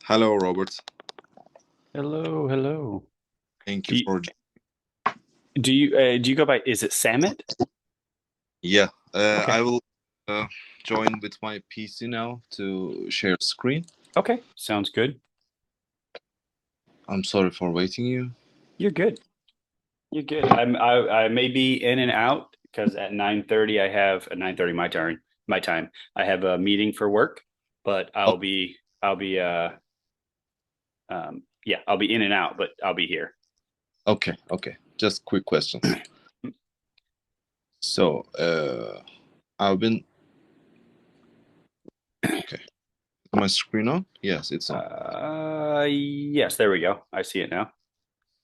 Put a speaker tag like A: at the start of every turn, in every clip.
A: Hello, Robert.
B: Hello, hello.
A: Thank you
B: Do you
A: for.
B: do you go by, is it Samet?
A: Yeah,
B: Okay.
A: I will uh, join with my PC now to share screen.
B: Okay. Sounds good.
A: I'm sorry for waiting you.
B: You're good. You're good. I may be in and out because at 9:30 I have at 9:30 my time. I have a meeting for work, but
A: Oh,
B: I'll be in and out, but I'll be here.
A: okay, okay. Just quick questions. So, I've been okay. My screen on? Yes, it's on.
B: Yes, there we go. I see it now.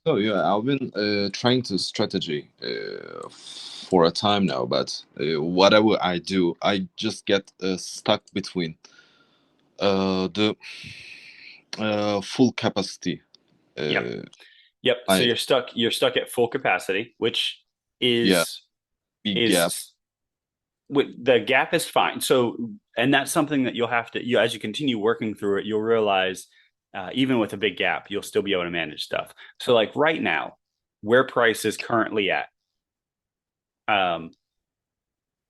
A: So yeah, I've been trying to strategy for a time now, but whatever I do, I just get stuck between the full capacity.
B: Yep.
A: Uh,
B: Yep. So
A: I
B: you're stuck at full capacity, which
A: Yeah,
B: is
A: big gap.
B: is the gap is fine. So, and that's something that you'll have to, as you continue working through it, you'll realize even with a big gap, you'll still be able to manage stuff. So, like right now, where price is currently at, um,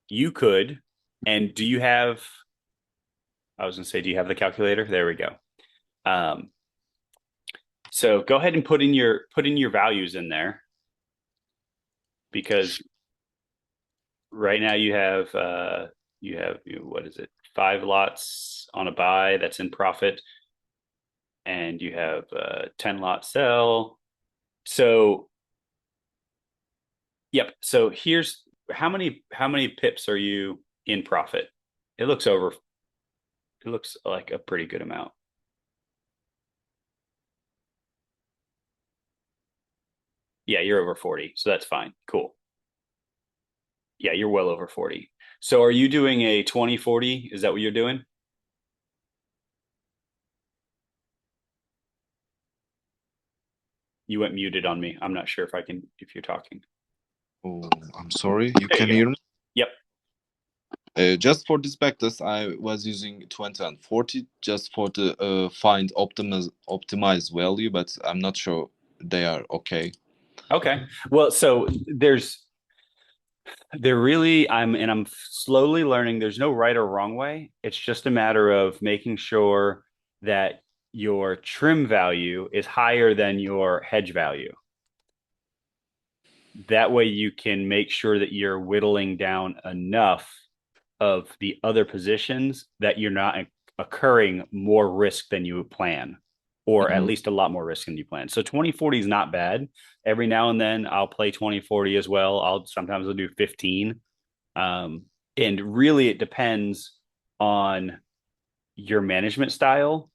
B: you could, and do you have, I was going to say, do you have the calculator? There we go. Um, so go ahead and put in your values in there because right now what is it? 5 lots on a buy that's in profit and you have 10 lot sell. So, yep. So here's how many pips are you in profit? It looks over it looks like a pretty good amount. Yeah, you're over 40. So that's fine. Cool. Yeah, you're well over 40. So are you doing a 20/40? Is that what you're doing? You went muted on me. I'm not sure if you're talking.
A: Oh, I'm sorry. You
B: There
A: can
B: you go.
A: hear me?
B: Yep.
A: Just for this backtest, I was using 20 and 40 just for the find optimize value, but I'm not sure they are okay.
B: Okay. Well, so there really I'm slowly learning there's no right or wrong way. It's just a matter of making sure that your trim value is higher than your hedge value. That way you can make sure that you're whittling down enough of the other positions that you're not occurring more risk than you plan, or at
A: Mhm.
B: least a lot more risk than you plan. So 20/40 is not bad. Every now and then I'll play 20/40 as well. I'll do 15. Um, and really it depends on your management style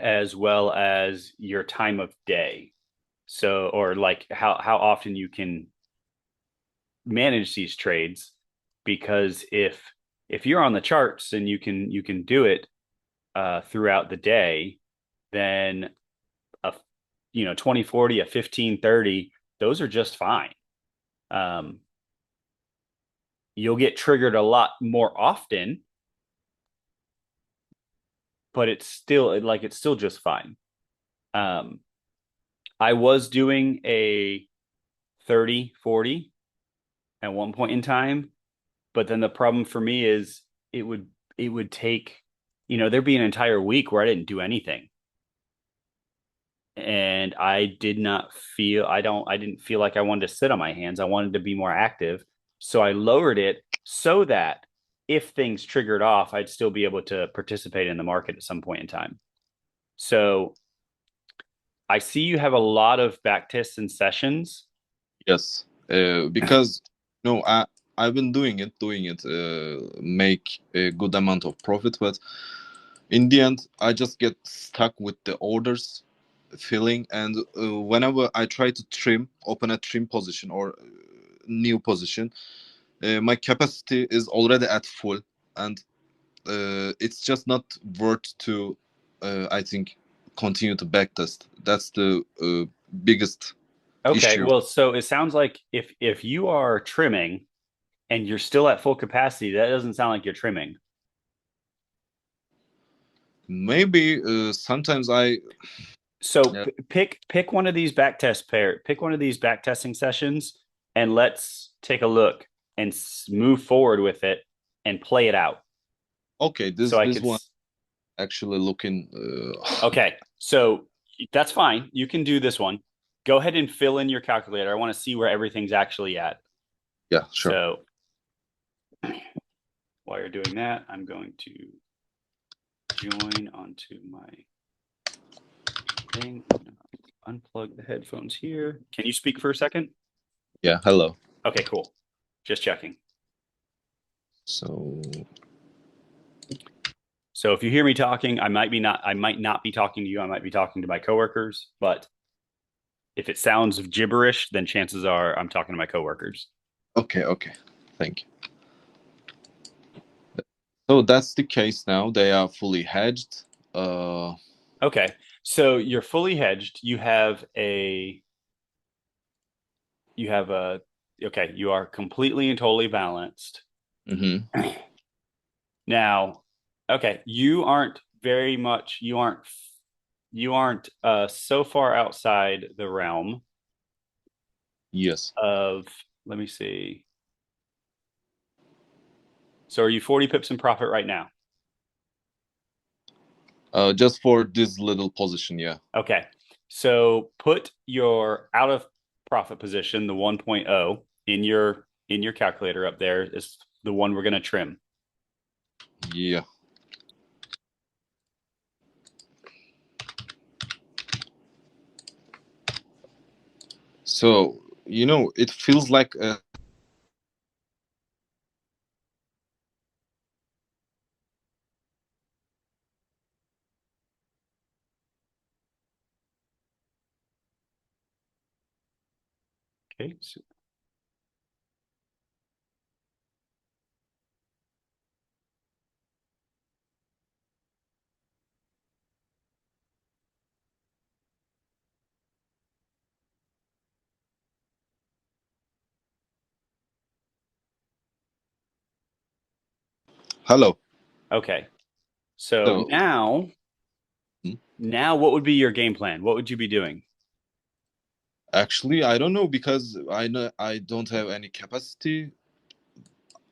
B: as well as your time of day. So, or like how often you can manage these trades, because if you're on the charts and you can do it throughout the day, then a 20/40, a 15/30, those are just fine. Um, you'll get triggered a lot more often, but it's still just fine. Um, I was doing a 30/40 at one point in time, but then the problem for me is it would it would take, there'd be an entire week where I didn't do anything. And I didn't feel like I wanted to sit on my hands. I wanted to be more active. So I lowered it so that if things triggered off, I'd still be able to participate in the market at some point in time. So I see you have a lot of back tests and sessions.
A: Yes, because no, I've been doing it, make a good amount of profit, but in the end, I just get stuck with the orders filling, and whenever I try to open a trim position or new position, my capacity is already at full, and it's just not worth to, I think, continue to backtest. That's the biggest
B: Okay,
A: issue.
B: well, so it sounds like if you are trimming and you're still at full capacity, that doesn't sound like you're trimming.
A: maybe sometimes I
B: So pick one of these pick one of these back testing sessions, and let's take a look and move forward with it and play it out.
A: okay,
B: So I
A: this
B: could.
A: one actually looking
B: Okay, so that's fine. You can do this one. Go ahead and fill in your calculator. I want to see where everything's actually at.
A: yeah, sure.
B: So while you're doing that, I'm going to join onto my thing. Unplug the headphones here. Can you speak for a second?
A: Yeah, hello.
B: Okay, cool. Just checking.
A: So
B: So if you hear me talking, I might not be talking to you. I might be talking to my coworkers, but if it sounds gibberish, then chances are I'm talking to my coworkers.
A: okay, okay. Thank you. So that's the case now. They are fully hedged.
B: Okay. So you're fully hedged. You have a okay, you are completely and totally balanced.
A: mhm.
B: Now, okay, you aren't so far outside the realm
A: Yes.
B: of, let me see. So are you 40 pips in profit right now?
A: Just for this little position, yeah.
B: Okay. So put your out of profit position, the 1.0, in your calculator up there is the one we're going to trim.
A: Yeah. So, it feels like
B: Okay. So,
A: hello.
B: okay. So
A: So, hmm,
B: now what would be your game plan? What would you be doing?
A: actually, I don't know because I know I don't have any capacity.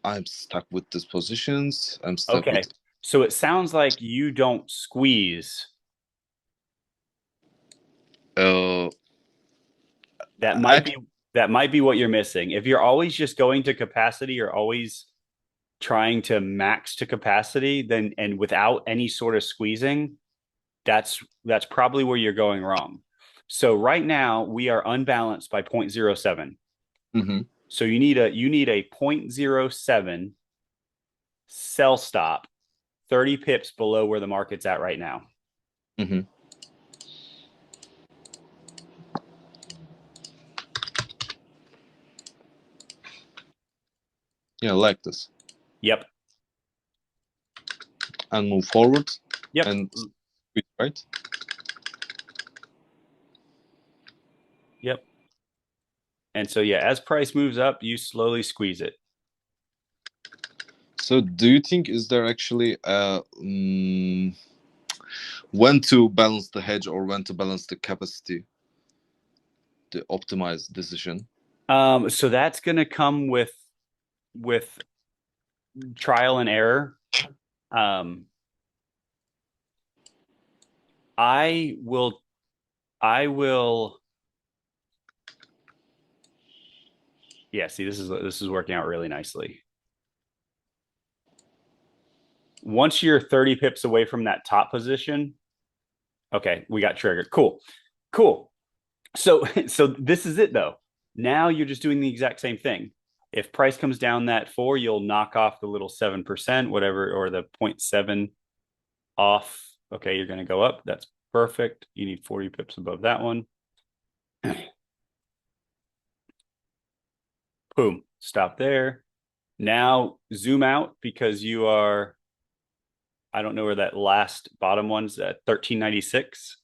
A: I'm stuck with these positions. I'm stuck with
B: Okay. So it sounds like you don't squeeze.
A: uh
B: That might
A: act
B: be that might be what you're missing. If you're always just going to capacity or always trying to max to capacity, then and without any sort of squeezing, that's probably where you're going wrong. So right now we are unbalanced by 0.07.
A: hmm
B: So you need a 0.07 sell stop 30 pips below where the market's at right now.
A: hmm yeah, like this.
B: Yep.
A: And move forward
B: Yep.
A: and right?
B: Yep. And so yeah, as price moves up, you slowly squeeze it.
A: So do you think is there actually when to balance the hedge or when to balance the capacity, the optimized decision?
B: So that's going to come with trial and error. Um, I will I will yeah, see this is working out really nicely. Once you're 30 pips away from that top position, okay, we got triggered. Cool. Cool. So so this is it though. Now you're just doing the exact same thing. If price comes down that 4, you'll knock off the little 7%, whatever, or the 0.7 off. Okay, you're going to go up. That's perfect. You need 40 pips above that one. Boom. Stop there. Now zoom out because you are, I don't know where that last bottom one's at, 1396.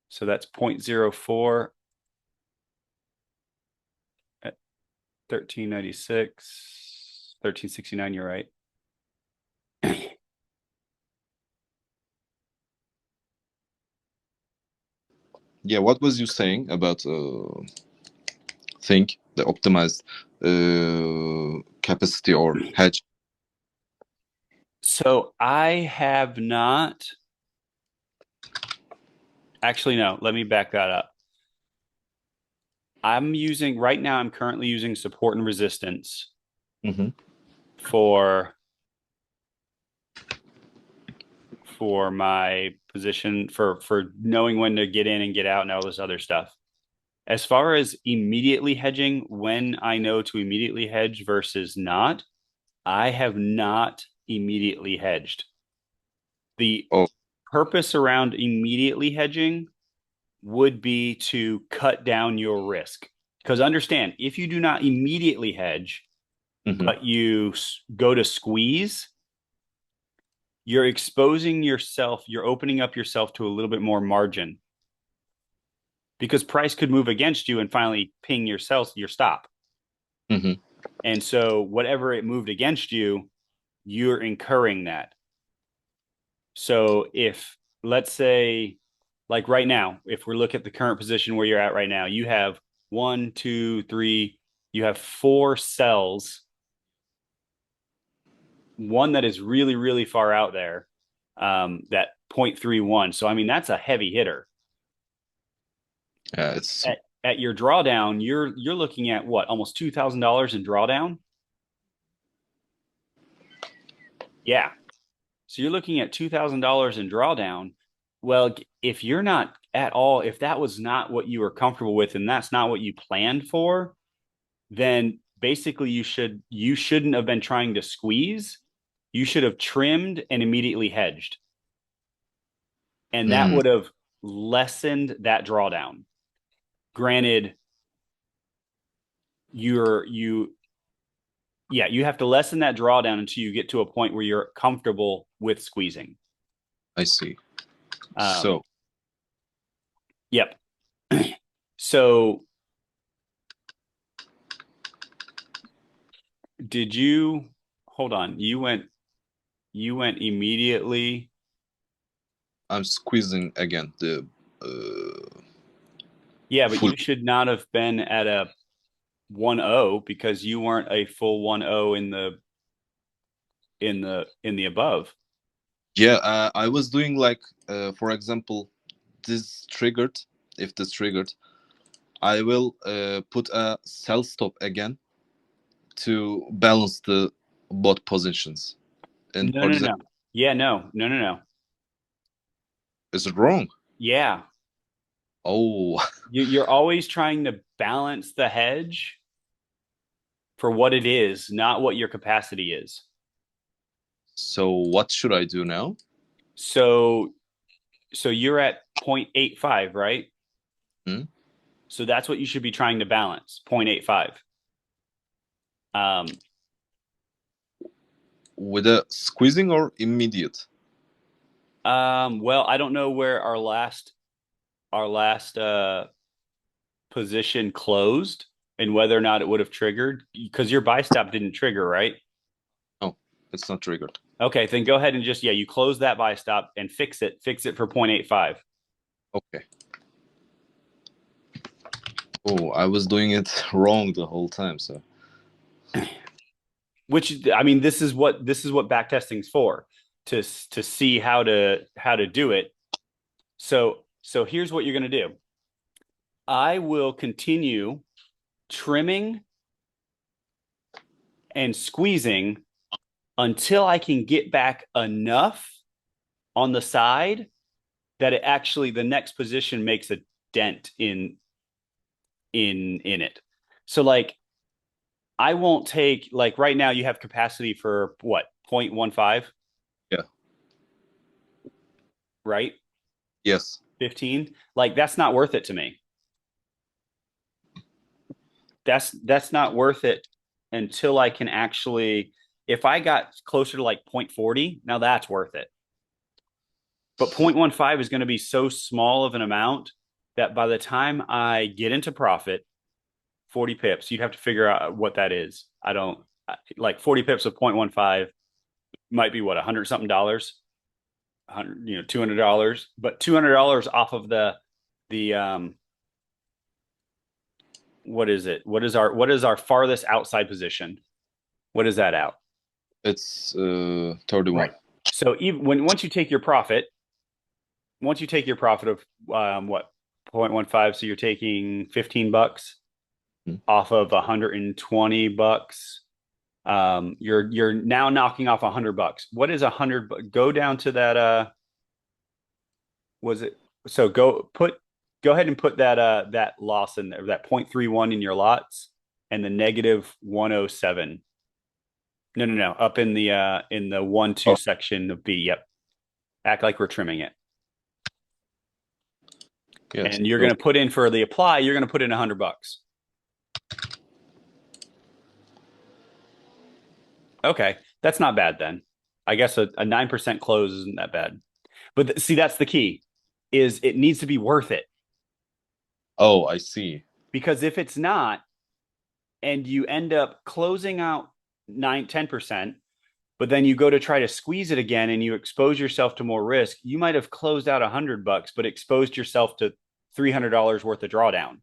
B: So that's 0.04 at 1396, 1369. You're right.
A: Yeah, what was you saying about think the optimized capacity or hedge?
B: So I have not actually, no, let me back that up. I'm using right now, I'm currently using support and resistance
A: Mm-hmm.
B: for my position for knowing when to get in and get out and all this other stuff. As far as immediately hedging, when I know to immediately hedge versus not, I have not immediately hedged. The
A: Oh.
B: purpose around immediately hedging would be to cut down your risk. Because understand, if you do not immediately hedge,
A: Mm-hmm.
B: but you go to squeeze, you're exposing yourself, you're opening up yourself to a little bit more margin because price could move against you and finally ping yourself your stop.
A: Mm-hmm.
B: And so whatever it moved against you, you're incurring that. So if let's say like right now, if we look at the current position where you're at right now, you have one, two, three, you have four cells, one that is really, really far out there, that 0.31. So I mean that's a heavy hitter.
A: Yeah, it's
B: At your drawdown, you're looking at what, almost $2,000 in drawdown? Yeah. So you're looking at $2,000 in drawdown. Well, if you're not at all, if that was not what you were comfortable with and that's not what you planned for, then basically you shouldn't have been trying to squeeze. You should have trimmed and immediately hedged. And that
A: mm,
B: would have lessened that drawdown. Granted, you yeah, you have to lessen that drawdown until you get to a point where you're comfortable with squeezing.
A: I see.
B: Um,
A: So
B: yep. So did you hold on? You went immediately.
A: I'm squeezing again the uh,
B: Yeah, but
A: full.
B: you should not have been at a 1-0 because you weren't a full 1-0 in the above.
A: Yeah, I was doing like, for example, this triggered. If this triggered, I will put a sell stop again to balance the both positions. And
B: No,
A: for
B: no,
A: example,
B: no. Yeah, no, no, no, no.
A: is it wrong?
B: Yeah,
A: Oh,
B: you're always trying to balance the hedge for what it is, not what your capacity is.
A: so what should I do now?
B: So you're at 0.85, right?
A: Hmm?
B: So that's what you should be trying to balance, 0.85. Um,
A: With a squeezing or immediate?
B: well, I don't know where our last position closed and whether or not it would have triggered because your buy stop didn't trigger, right?
A: No, it's not triggered.
B: Okay, then go ahead and just you close that buy stop and fix it for 0.85.
A: Okay. Oh, I was doing it wrong the whole time. So
B: Which I mean, this is what backtesting's for to see how to do it. So here's what you're going to do. I will continue trimming and squeezing until I can get back enough on the side that it actually the next position makes a dent in it. So like I won't take like right now you have capacity for what 0.15,
A: yeah,
B: right?
A: yes.
B: 15. Like that's not worth it to me. That's not worth it until I can actually if I got closer to like 0.40, now that's worth it. But 0.15 is going to be so small of an amount that by the time I get into profit, 40 pips, you'd have to figure out what that is. I don't like 40 pips of 0.15 might be what, 100 something dollars, 100, $200, but $200 off of the the what is it? What is our farthest outside position? What is that out?
A: It's 31.
B: Right. So even when once you take your profit of what 0.15, so you're taking $15
A: Hmm.
B: off of $120. You're now knocking off $100. What is 100? Go down to that. Was it so? Go ahead and put that loss in there, that 0.31 in your lots, and the negative 107. No, no, no. Up in the 1 2
A: Oh,
B: section of B. Yep. Act like we're trimming it.
A: yes.
B: And you're
A: So,
B: going to put in for the apply, you're going to put in $100. Okay. That's not bad then. I guess a 9% close isn't that bad. But see, that's the key is it needs to be worth it.
A: oh, I see.
B: Because if it's not, and you end up closing out 10%, but then you go to try to squeeze it again and you expose yourself to more risk, you might have closed out $100, but exposed yourself to $300 worth of drawdown.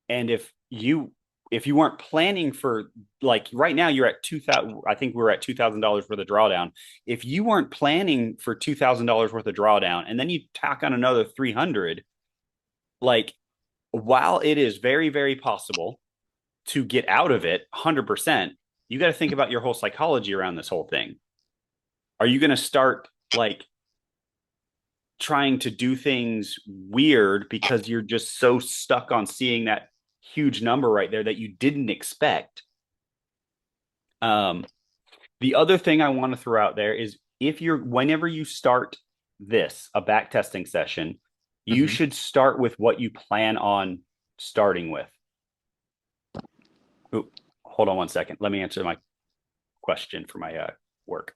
B: And if you weren't planning for, like right now you're at 2000, I think we're at $2,000 worth of drawdown. If you weren't planning for $2,000 worth of drawdown and then you tack on another 300, like while it is very, very possible to get out of it 100%, you got to think about your whole psychology around this whole thing. Are you going to start like trying to do things weird because you're just so stuck on seeing that huge number right there that you didn't expect? Um, the other thing I want to throw out there is whenever you start a back testing session, you
A: Hmm.
B: should start with what you plan on starting with. Ooh, hold on one second. Let me answer my question for my work.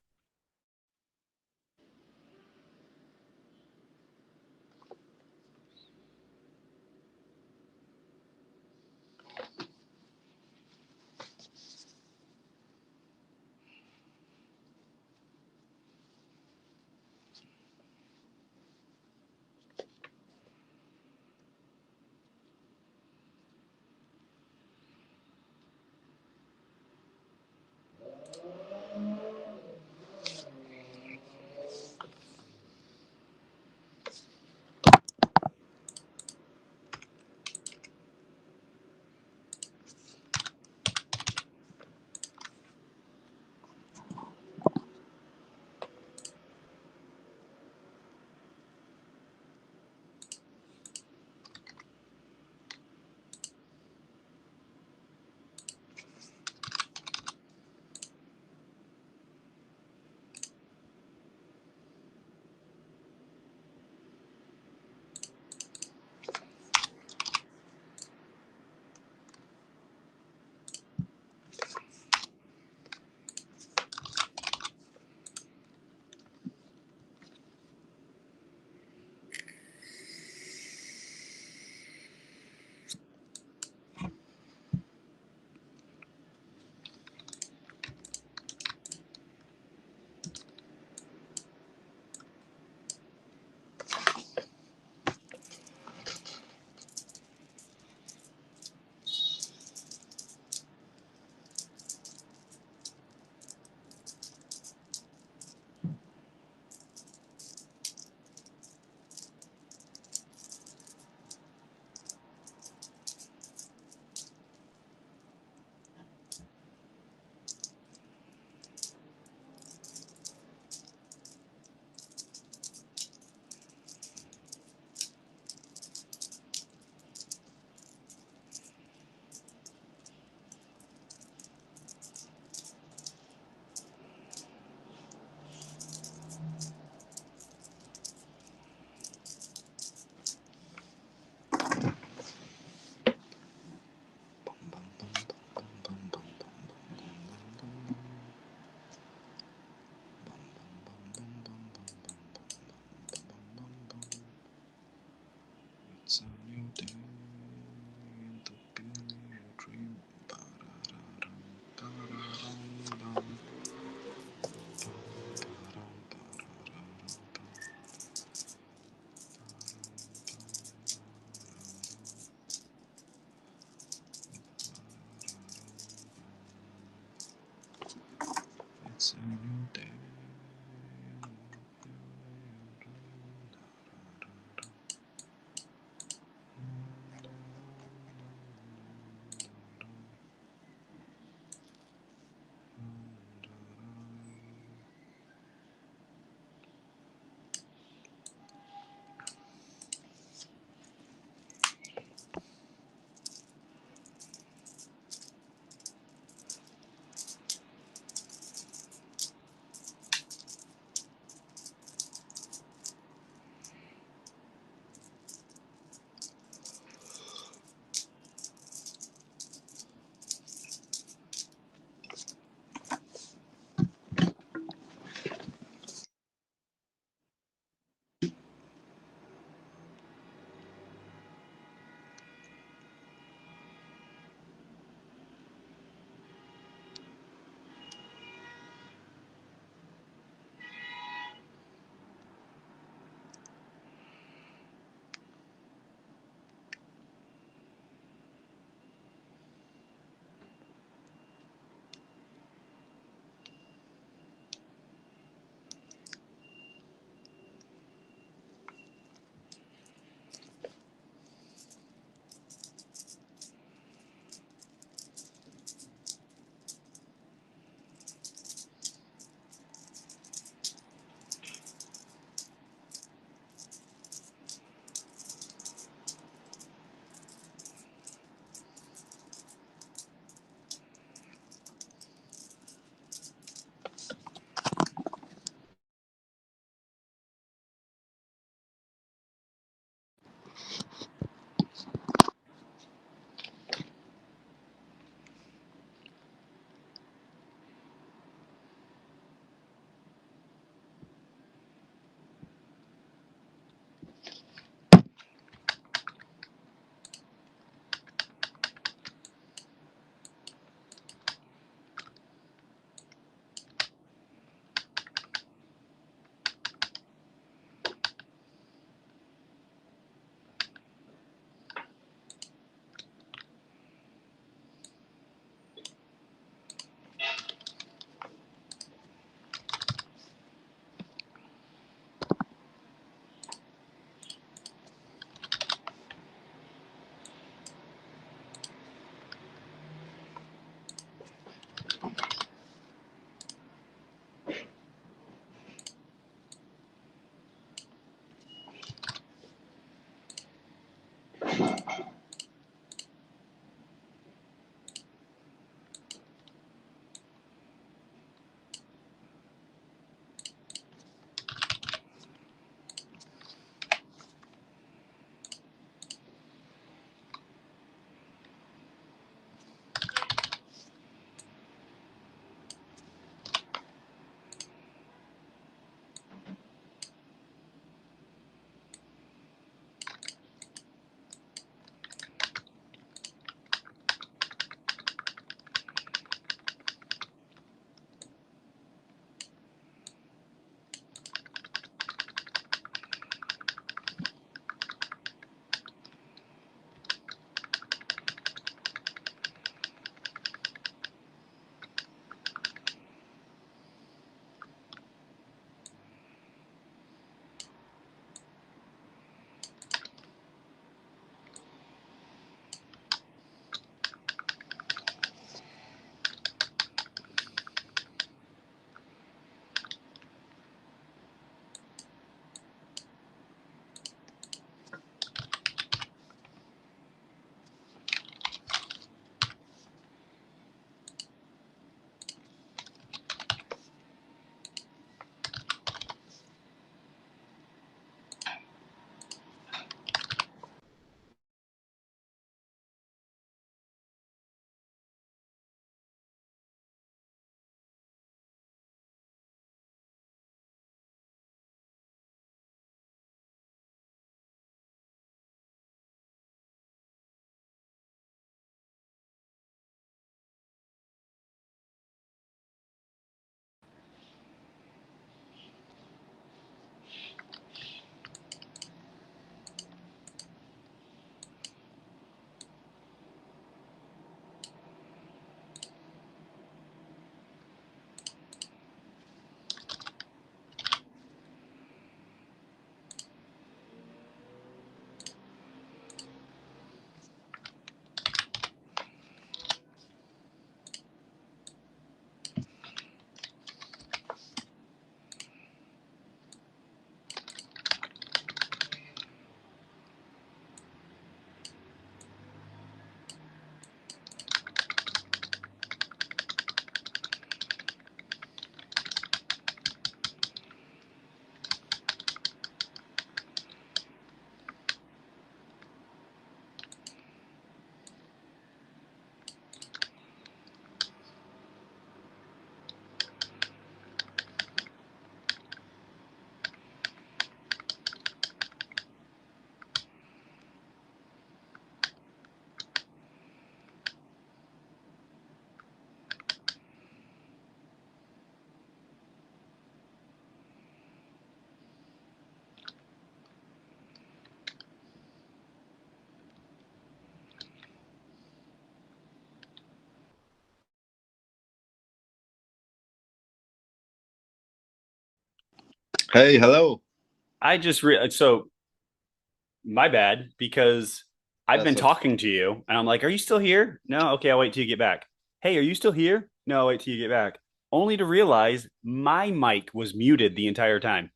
A: It's a new day in the beginning of a dream. Hey, hello.
B: I just so my bad because I've been
A: That's okay.
B: talking to you and I'm like, are you still here? No, okay, I'll wait till you get back. Hey, are you still here? No, I'll wait till you get back. Only to realize my mic was muted the entire time.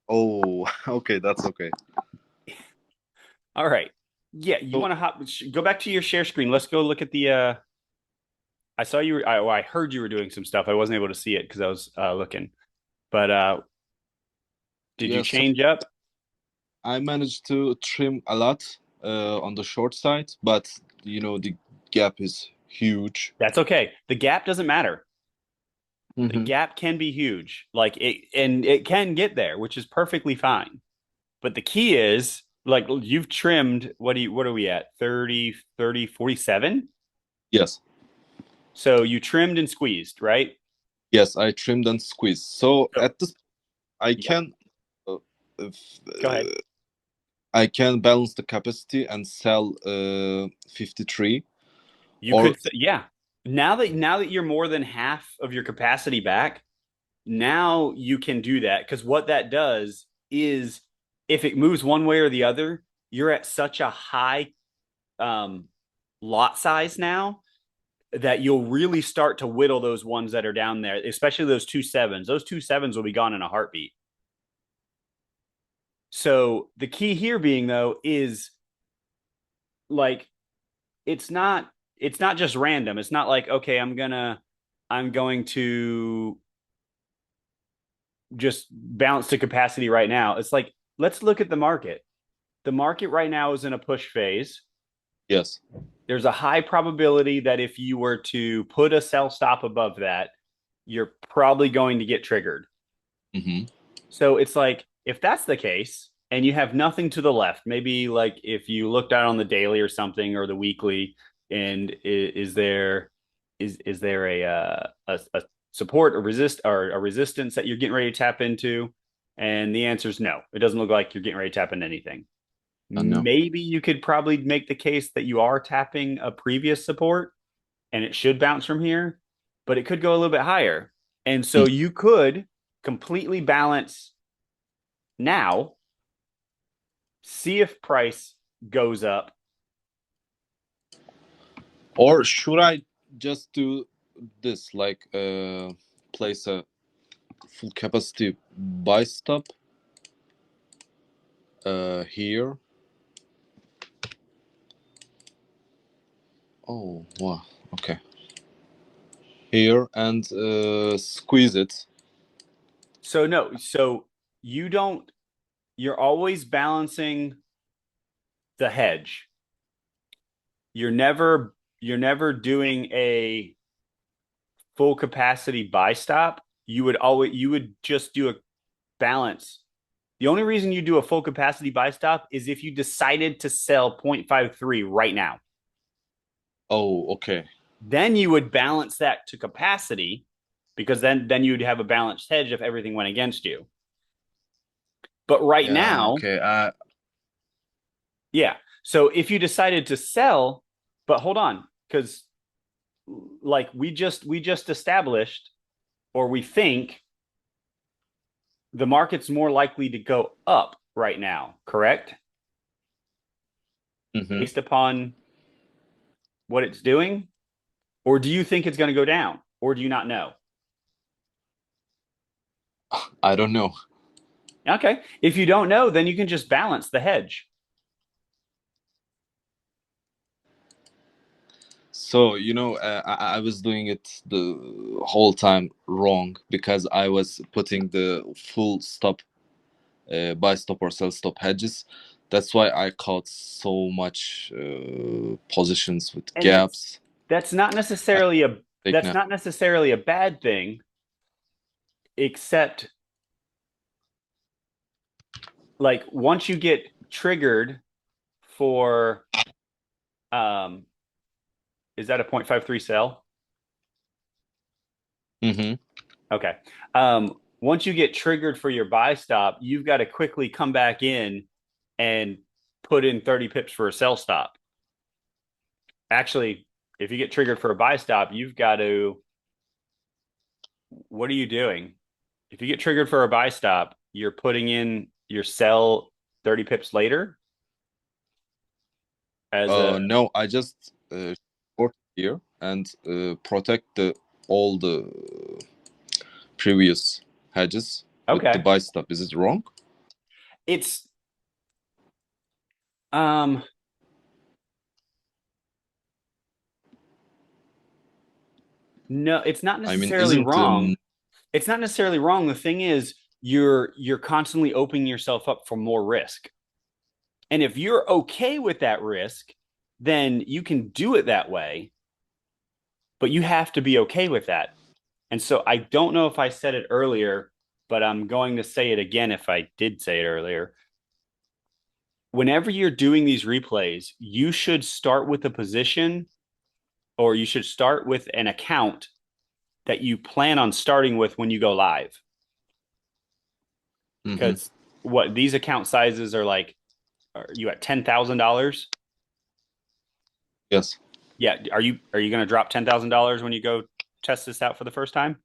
A: Oh, okay, that's okay.
B: All right. Yeah, you
A: So,
B: want to go back to your share screen. Let's go look at the I saw you were I heard you were doing some stuff. I wasn't able to see it because I was looking. But did you
A: yeah, so
B: change up?
A: I managed to trim a lot on the short side, but the gap is huge.
B: That's okay. The gap doesn't matter. The
A: Mm-hmm.
B: gap can be huge. Like it can get there, which is perfectly fine. But the key is like you've trimmed what are we at? 30, 30, 47.
A: Yes,
B: So you trimmed and squeezed, right?
A: yes, I trimmed and squeezed. So
B: So
A: at this, I
B: yep.
A: can, uh, if,
B: Go ahead.
A: I can balance the capacity and sell 53
B: You
A: or
B: could yeah. Now that you're more than half of your capacity back, now you can do that because what that does is if it moves one way or the other, you're at such a high um, lot size now that you'll really start to whittle those ones that are down there, especially those two sevens. Those two sevens will be gone in a heartbeat. So the key here being though is like it's not it's not just random. It's not like okay, I'm going to just bounce to capacity right now. It's like let's look at the market. The market right now is in a push phase.
A: yes.
B: There's a high probability that if you were to put a sell stop above that, you're probably going to get triggered.
A: Mm-hmm.
B: So it's like if that's the case and you have nothing to the left, maybe like if you looked out on the daily or something or the weekly, and is there a support or resist or a resistance that you're getting ready to tap into? And the answer is no. It doesn't look like you're getting ready to tap into anything.
A: I know.
B: Maybe you could probably make the case that you are tapping a previous support and it should bounce from here, but it could go a little bit higher. And so you could completely balance now, see if price goes up.
A: Or should I just do this, like place a full capacity buy stop here? Oh, wow. Okay. Here and squeeze it.
B: So no, so you don't you're always balancing the hedge. You're never doing a full capacity buy stop. You would just do a balance. The only reason you do a full capacity buy stop is if you decided to sell 0.53 right now.
A: Oh, okay.
B: Then you would balance that to capacity because then you'd have a balanced hedge if everything went against you. But right
A: Yeah,
B: now,
A: okay.
B: yeah. So if you decided to sell, but hold on, because like we just established or we think the market's more likely to go up right now, correct?
A: Mm-hmm.
B: Based upon what it's doing? Or do you think it's going to go down? Or do you not know?
A: I don't know.
B: Okay. If you don't know, then you can just balance the hedge.
A: So, I was doing it the whole time wrong because I was putting the full stop, buy stop or sell stop hedges. That's why I caught so much positions with
B: And
A: gaps.
B: that's not
A: I
B: necessarily a
A: take
B: that's
A: now.
B: not necessarily a bad thing, except like once you get triggered for um is that a 0.53 sell?
A: Mm-hmm.
B: Okay. Once you get triggered for your buy stop, you've got to quickly come back in and put in 30 pips for a sell stop. Actually, if you get triggered for a buy stop, you've got to what are you doing? If you get triggered for a buy stop, you're putting in your sell 30 pips later as a
A: No, I just short here and protect the all the previous hedges with the
B: okay.
A: buy stop. Is it wrong?
B: It's um no, it's not
A: I mean,
B: necessarily
A: isn't
B: wrong. It's not necessarily wrong. The thing is, you're constantly opening yourself up for more risk. And if you're okay with that risk, then you can do it that way, but you have to be okay with that. And so I don't know if I said it earlier, but I'm going to say it again if I did say it earlier. Whenever you're doing these replays, you should start with a position or you should start with an account that you plan on starting with when you go live.
A: mm-hmm.
B: Because what these account sizes are like, are you at $10,000?
A: Yes.
B: Yeah. Are you going to drop $10,000 when you go test this out for the first time?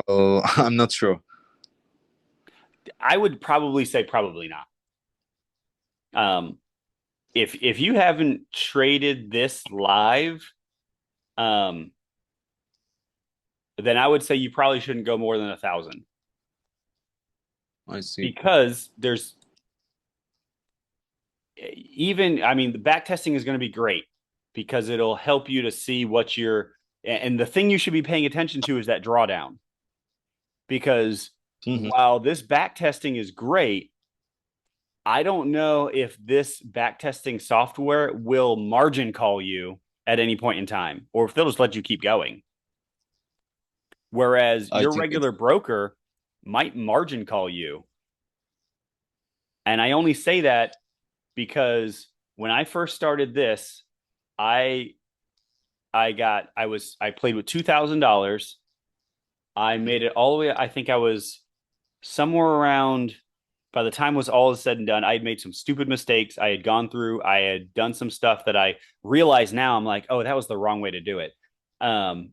A: I'm not sure.
B: I would probably say probably not. Um, if you haven't traded this live, um, then I would say you probably shouldn't go more than 1,000
A: I see.
B: because there's even I mean the back testing is going to be great because it'll help you to see what you're and the thing you should be paying attention to is that drawdown because
A: Mm-hmm.
B: while this back testing is great, I don't know if this back testing software will margin call you at any point in time or if they'll just let you keep going. Whereas
A: I
B: your
A: think it.
B: regular broker might margin call you. And I only say that because when I first started this, I I played with $2,000. I made it all the way. I think I was somewhere around by the time was all said and done, I had made some stupid mistakes. I had gone through, I had done some stuff that I realize now I'm like, oh, that was the wrong way to do it. Um,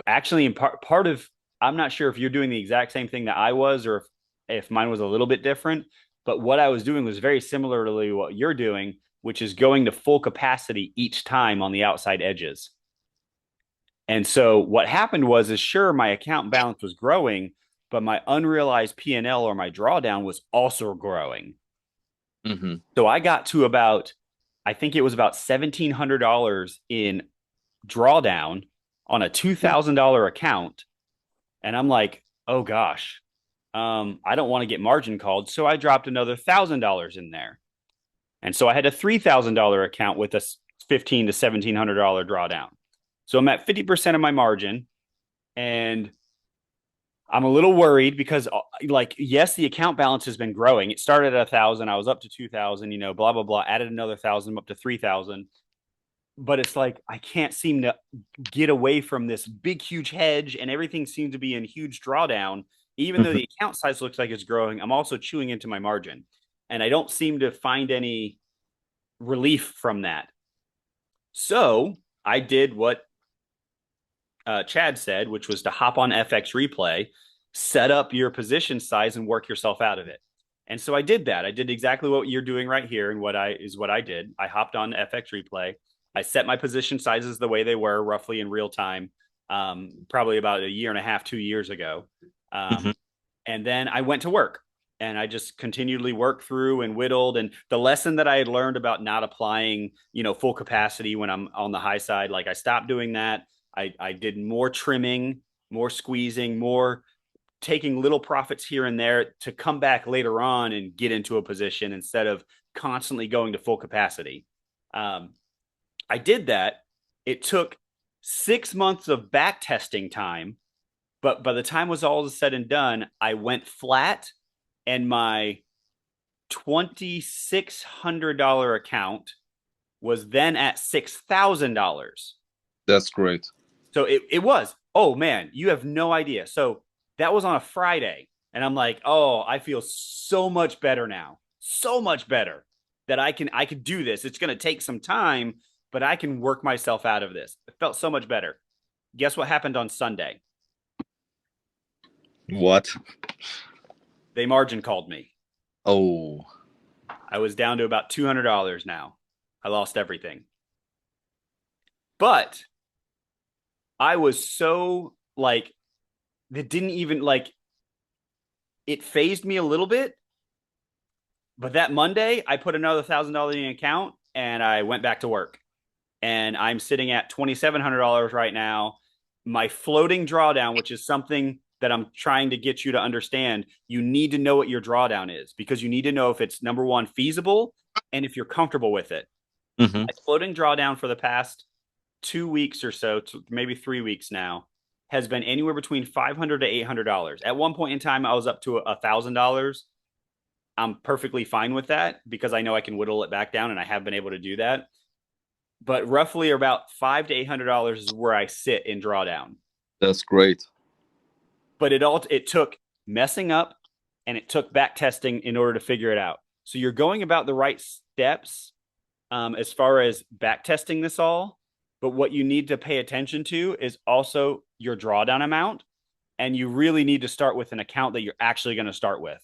B: actually, in part of, I'm not sure if you're doing the exact same thing that I was or if mine was a little bit different, but what I was doing was very similarly what you're doing, which is going to full capacity each time on the outside edges. And so what happened was is sure my account balance was growing, but my unrealized P&L or my drawdown was also growing.
A: Mm-hmm.
B: So I got to about I think it was about $1,700 in drawdown on a $2,000 account and I'm like, "Oh gosh. I don't want to get margin called." So I dropped another $1,000 in there. And so I had a $3,000 account with a 15 to $1,700 drawdown. So I'm at 50% of my margin and I'm a little worried because, like, yes, the account balance has been growing. It started at 1,000, I was up to 2,000. Blah blah blah. Added another 1,000, up to 3,000. But it's like I can't seem to get away from this big, huge hedge, and everything seems to be in huge drawdown. Even though
A: Mm-hmm.
B: the account size looks like it's growing, I'm also chewing into my margin, and I don't seem to find any relief from that. So I did what Chad said, which was to hop on FX replay, set up your position size, and work yourself out of it. And so I did that. I did exactly what you're doing right here, and what I did. I hopped on FX replay. I set my position sizes the way they were, roughly in real time, probably about a year and a half, 2 years ago.
A: Mm-hmm.
B: And then I went to work and I just continually worked through and whittled. And the lesson that I had learned about not applying, full capacity when I'm on the high side, like I stopped doing that. I did more trimming, more squeezing, more taking little profits here and there to come back later on and get into a position instead of constantly going to full capacity. Um, I did that. It took 6 months of back testing time, but by the time was all said and done, I went flat and my $2,600 account was then at $6,000.
A: That's great.
B: So it was, oh man, you have no idea. So that was on a Friday. And I'm like, oh, I feel so much better now. So much better that I can do this. It's gonna take some time, but I can work myself out of this. It felt so much better. Guess what happened on Sunday?
A: What?
B: They margin called me.
A: Oh,
B: I was down to about $200 now. I lost everything. But I was so like, it didn't even like, it phased me a little bit. But that Monday, I put another $1,000 in an account and I went back to work. And I'm sitting at $2,700 right now. My floating drawdown, which is something that I'm trying to get you to understand, you need to know what your drawdown is because you need to know if it's number one, feasible, and if you're comfortable with it.
A: mm-hmm.
B: My floating drawdown for the past 2 weeks or so, maybe 3 weeks now, has been anywhere between $500 to $800. At one point in time, I was up to $1,000. I'm perfectly fine with that because I know I can whittle it back down, and I have been able to do that. But roughly about $500 to $800 is where I sit in drawdown.
A: That's great.
B: But it took messing up and it took back testing in order to figure it out. So you're going about the right steps as far as back testing this all. But what you need to pay attention to is also your drawdown amount. And you really need to start with an account that you're actually going to start with.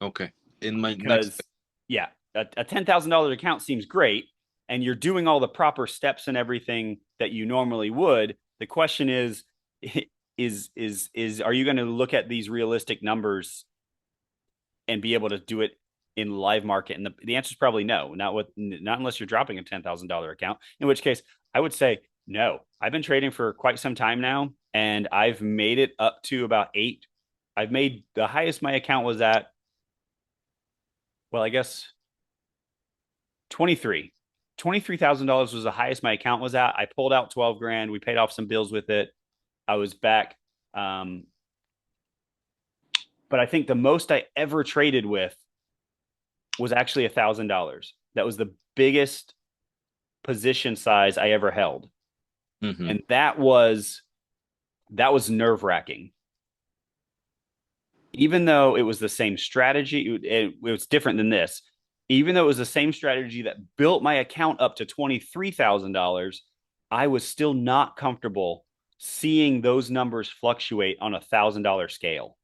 A: Okay. In my next,
B: Because, yeah, a $10,000 account seems great. And you're doing all the proper steps and everything that you normally would. The question is are you going to look at these realistic numbers and be able to do it in live market? And the answer is probably no, not unless you're dropping a $10,000 account, in which case I would say no. I've been trading for quite some time now and I've made it up to about 8. I've made the highest my account was at, well, I guess 23. $23,000 was the highest my account was at. I pulled out 12 grand. We paid off some bills with it. I was back. Um, but I think the most I ever traded with was actually $1,000. That was the biggest position size I ever held,
A: mm-hmm.
B: and that was nerve wracking. Even though it was the same strategy, it was different than this. Even though it was the same strategy that built my account up to $23,000, I was still not comfortable seeing those numbers fluctuate on $1,000 scale.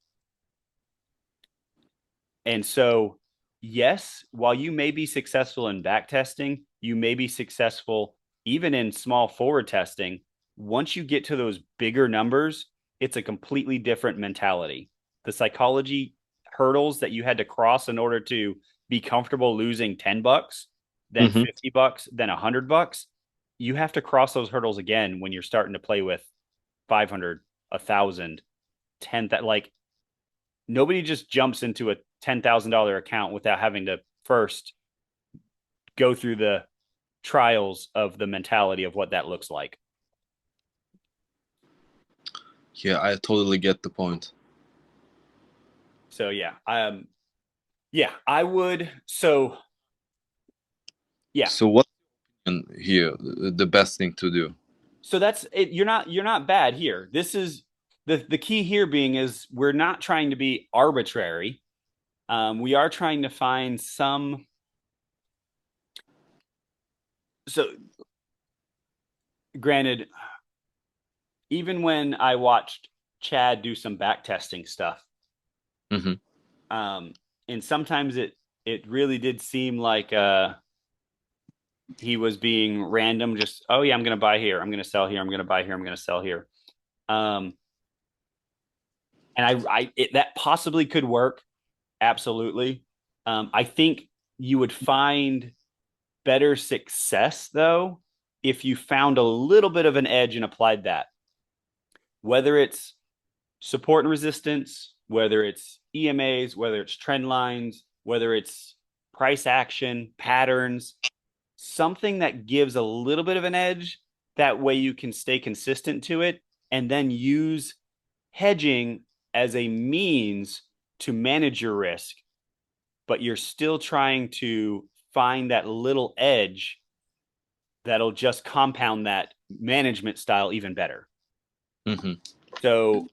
B: And so, yes, while you may be successful in back testing, you may be successful even in small forward testing. Once you get to those bigger numbers, it's a completely different mentality. The psychology hurdles that you had to cross in order to be comfortable losing $10, then
A: Mm-hmm.
B: $50, then $100, you have to cross those hurdles again when you're starting to play with 500, 1,000, 10. Like nobody just jumps into a $10,000 account without having to first go through the trials of the mentality of what that looks like.
A: Yeah, I totally get the point.
B: So yeah, I would. So yeah,
A: So what here the best thing to do?
B: so that's it. You're not bad here. This is the key here being is we're not trying to be arbitrary. We are trying to find some. So granted, even when I watched Chad do some back testing stuff,
A: Mm-hmm.
B: um, and sometimes it really did seem like he was being random. Just oh yeah, I'm going to buy here, I'm going to sell here, I'm going to buy here, I'm going to sell here. Um, and that possibly could work, absolutely. I think you would find better success though if you found a little bit of an edge and applied that, whether it's support and resistance, whether it's EMAs, whether it's trend lines, whether it's price action, patterns, something that gives a little bit of an edge. That way you can stay consistent to it and then use hedging as a means to manage your risk, but you're still trying to find that little edge that'll just compound that management style even better.
A: Mm-hmm.
B: So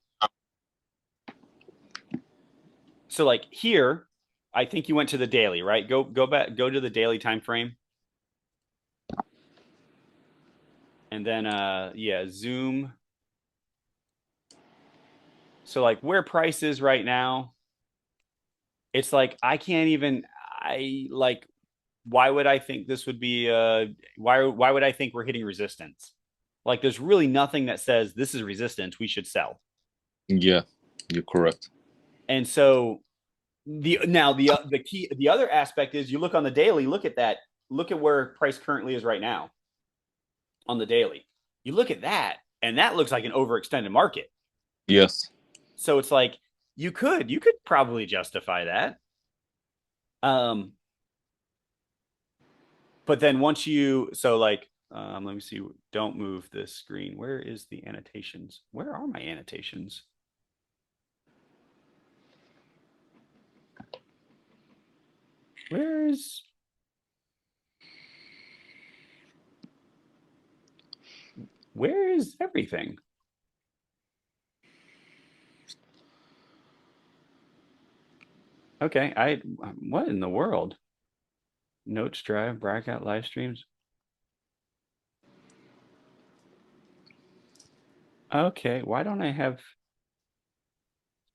B: like here, I think you went to the daily, right? Go back, go to the daily time frame. And then yeah, zoom. So like where price is right now, it's like I can't even I like why would I think this would be why would I think we're hitting resistance? Like there's really nothing that says this is resistance, we should sell.
A: Yeah, you're correct.
B: And so the key the other aspect is you look on the daily, look at that, look at where price currently is right now on the daily. You look at that and that looks like an overextended market.
A: Yes.
B: So it's like you could probably justify that. Um but then once you so like let me see, don't move this screen. Where is the annotations? Where are my annotations? Where is where is everything? Okay, I what in the world? Notes, drive, breakout, live streams. Okay, why don't I have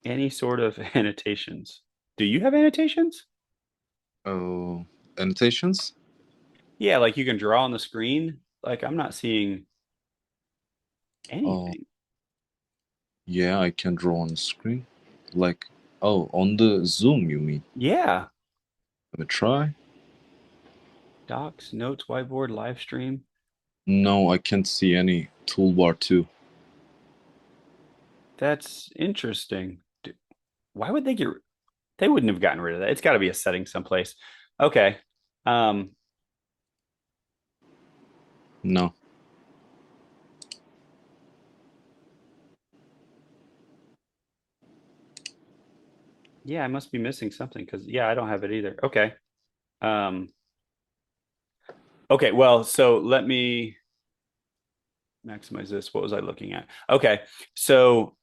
B: any sort of annotations? Do you have annotations?
A: Oh, annotations?
B: Yeah, like you can draw on the screen. Like I'm not seeing
A: Oh,
B: anything.
A: yeah, I can draw on the screen. Like, oh, on the Zoom, you mean?
B: Yeah,
A: Let me try.
B: docs, notes, whiteboard, live stream.
A: No, I can't see any toolbar too.
B: That's interesting. Why would they get? They wouldn't have gotten rid of that. It's got to be a setting someplace. Okay. Um.
A: No.
B: Yeah, I must be missing something because yeah, I don't have it either. Okay. Um. Okay. Well, so let me maximize this. What was I looking at? Okay. So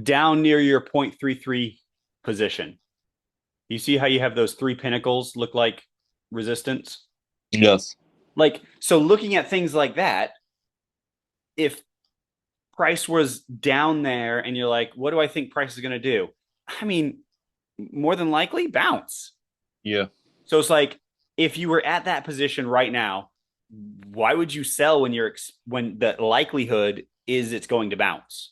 B: down near your 0.33 position, you see how you have those three pinnacles look like resistance?
A: Yes.
B: Like, so looking at things like that, if price was down there and you're like, what do I think price is going to do? I mean, more than likely bounce.
A: Yeah.
B: So it's like, if you were at that position right now, why would you sell when when the likelihood is it's going to bounce?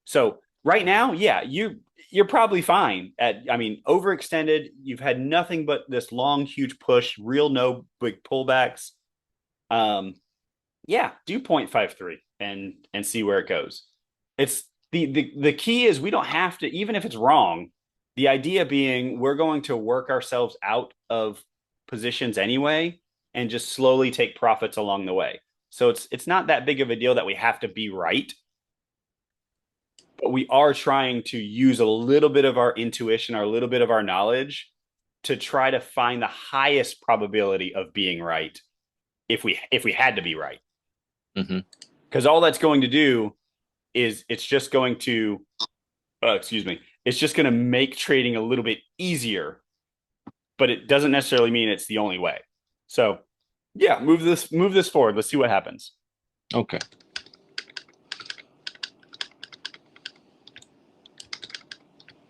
B: So right now, yeah, you're probably fine at, I mean, overextended. You've had nothing but this long, huge push, real no big pullbacks. Um, yeah, do 0.53 and see where it goes. It's the key is we don't have to, even if it's wrong, the idea being we're going to work ourselves out of positions anyway and just slowly take profits along the way. So it's not that big of a deal that we have to be right, but we are trying to use a little bit of our intuition, or a little bit of our knowledge to try to find the highest probability of being right if we had to be right.
A: Mm-hmm.
B: Because all that's going to do is it's just going to excuse me, it's just going to make trading a little bit easier, but it doesn't necessarily mean it's the only way. So yeah, move this forward. Let's see what happens.
A: Okay.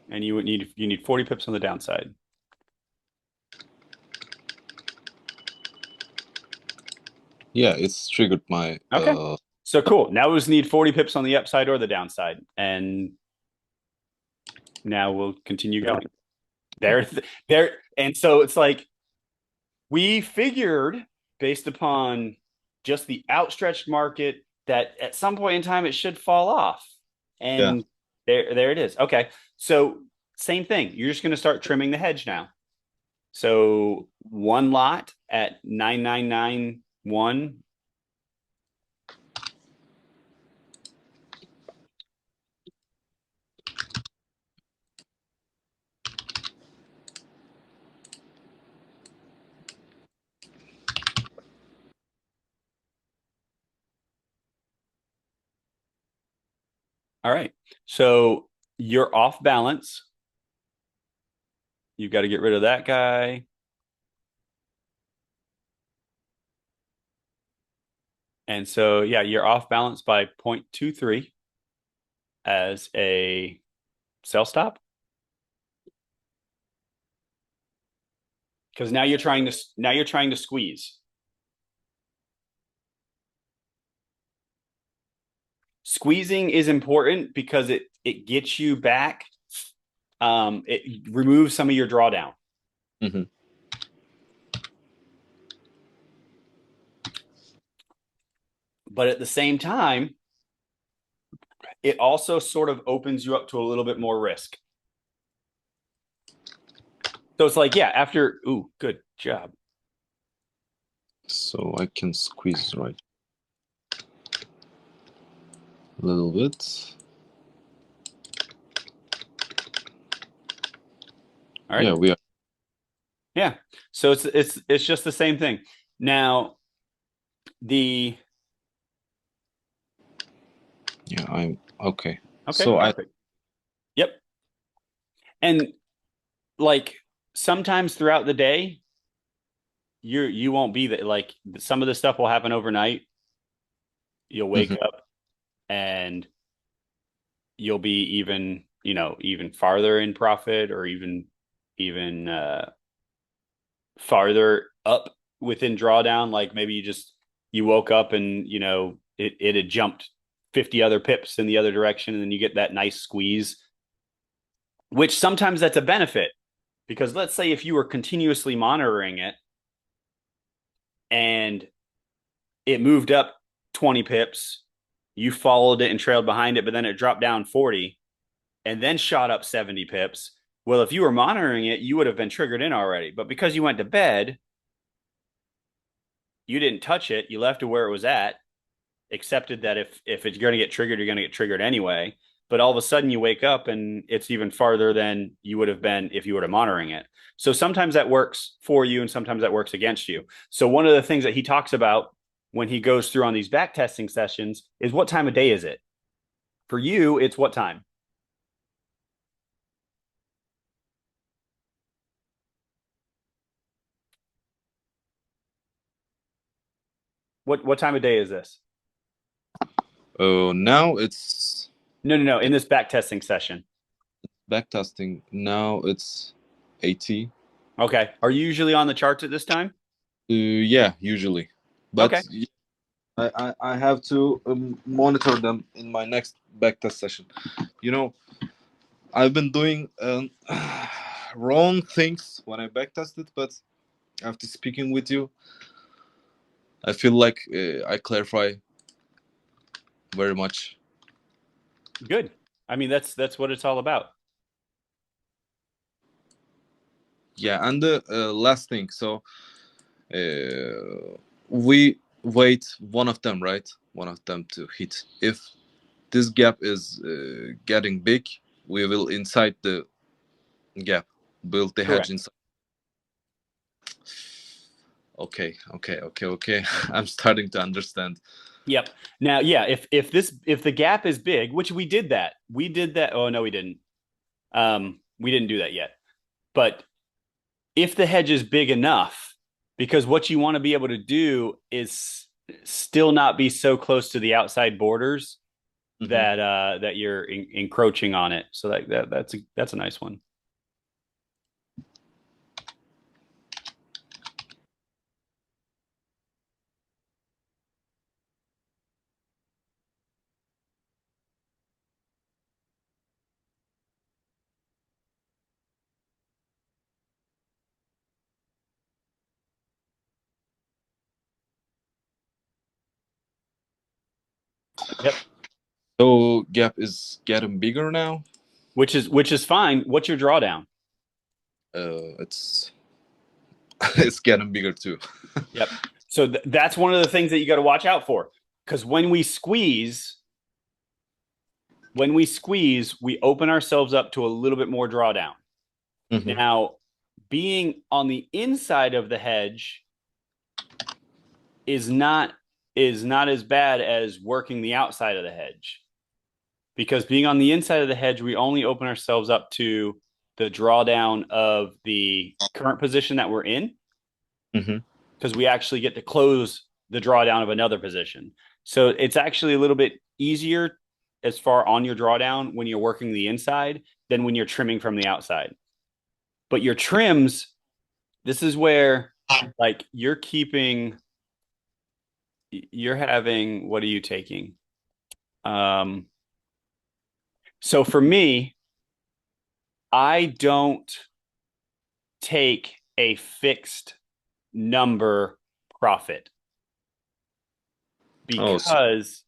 B: And you need 40 pips on the downside.
A: Yeah, it's triggered my
B: Okay. So cool. Now we just need 40 pips on the upside or the downside. And now we'll continue going. There, there. And so it's like we figured based upon just the outstretched market that at some point in time it should fall off.
A: yeah.
B: And there it is. Okay. So same thing. You're just going to start trimming the hedge now. So one lot at 9991. All right. So you're off balance. You've got to get rid of that guy. And so, yeah, you're off balance by 0.23 as a sell stop. because now you're trying to squeeze. Squeezing is important because it gets you back. It removes some of your drawdown.
A: Hmm.
B: But at the same time, it also sort of opens you up to a little bit more risk. So it's like, yeah, after, ooh, good job.
A: So I can squeeze right a little bit.
B: All right.
A: Yeah, we are.
B: Yeah. So it's just the same thing. Now, the
A: Yeah, I'm okay.
B: okay,
A: So I.
B: perfect. Yep. And like sometimes throughout the day, you won't be that like some of the stuff will happen overnight. You'll wake
A: Mhm.
B: up and you'll be even, even farther in profit or even farther up within drawdown. Like maybe you woke up and it had jumped 50 other pips in the other direction, and then you get that nice squeeze, which sometimes that's a benefit because let's say if you were continuously monitoring it and it moved up 20 pips, you followed it and trailed behind it, but then it dropped down 40 and then shot up 70 pips. Well, if you were monitoring it, you would have been triggered in already. But because you went to bed, you didn't touch it. You left it where it was at, accepted that if it's going to get triggered, you're going to get triggered anyway. But all of a sudden you wake up and it's even farther than you would have been if you were monitoring it. So sometimes that works for you and sometimes that works against you. So one of the things that he talks about when he goes through on these back testing sessions is what time of day is it? For you, it's what time? What time of day is this?
A: Now it's
B: No, no, no. In this back testing session.
A: back testing. Now it's 80.
B: Okay. Are you usually on the charts at this time?
A: Yeah, usually, but
B: Okay.
A: I have to monitor them in my next backtest session. You know, I've been doing wrong things when I backtested, but after speaking with you, I feel like I clarify very much.
B: Good. I mean, that's what it's all about.
A: Yeah, and the last thing. So we wait one of them, right? One of them to hit. If this gap is getting big, we will inside the gap, build the hedge
B: Correct.
A: inside. Okay, okay, okay, okay. I'm starting to understand.
B: Yep. Now, yeah, if the gap is big, which we did that. We did that. Oh no, we didn't. We didn't do that yet. But if the hedge is big enough, because what you want to be able to do is still not be so close to the outside borders
A: Hmm.
B: that you're encroaching on it. So that's a nice one. Yep.
A: So gap is getting bigger now.
B: Which is fine. What's your drawdown?
A: It's it's getting bigger too.
B: Yep. So that's one of the things that you got to watch out for because when we squeeze, we open ourselves up to a little bit more drawdown.
A: Hmm.
B: Now, being on the inside of the hedge is not is not as bad as working the outside of the hedge because being on the inside of the hedge, we only open ourselves up to the drawdown of the current position that we're in
A: Hmm.
B: because we actually get to close the drawdown of another position. So it's actually a little bit easier as far on your drawdown when you're working the inside than when you're trimming from the outside. But your trims This is where like you're having, what are you taking? Um, so for me, I don't take a fixed number profit
A: Oh, so
B: because,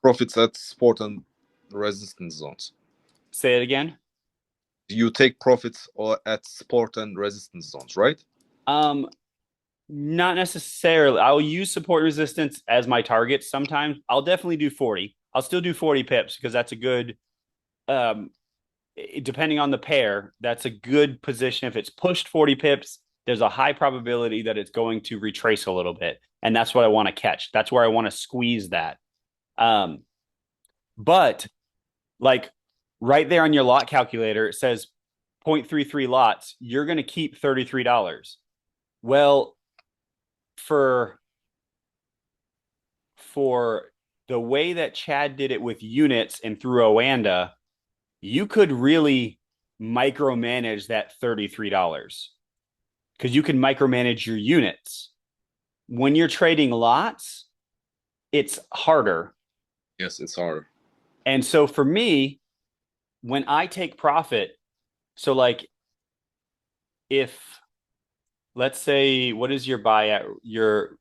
A: profits at support and resistance zones.
B: say it again.
A: You take profits or at support and resistance zones, right?
B: Um, Not necessarily. I'll use support resistance as my target sometimes. I'll definitely do 40. I'll still do 40 pips because that's a good um depending on the pair, that's a good position. If it's pushed 40 pips, there's a high probability that it's going to retrace a little bit. And that's what I want to catch. That's where I want to squeeze that. Um, but like right there on your lot calculator, it says 0.33 lots, you're going to keep $33. Well, for for the way that Chad did it with units and through Oanda, you could really micromanage that $33 because you can micromanage your units. When you're trading lots, it's harder.
A: Yes, it's harder.
B: And so for me, when I take profit, so like if let's say what is your buy at your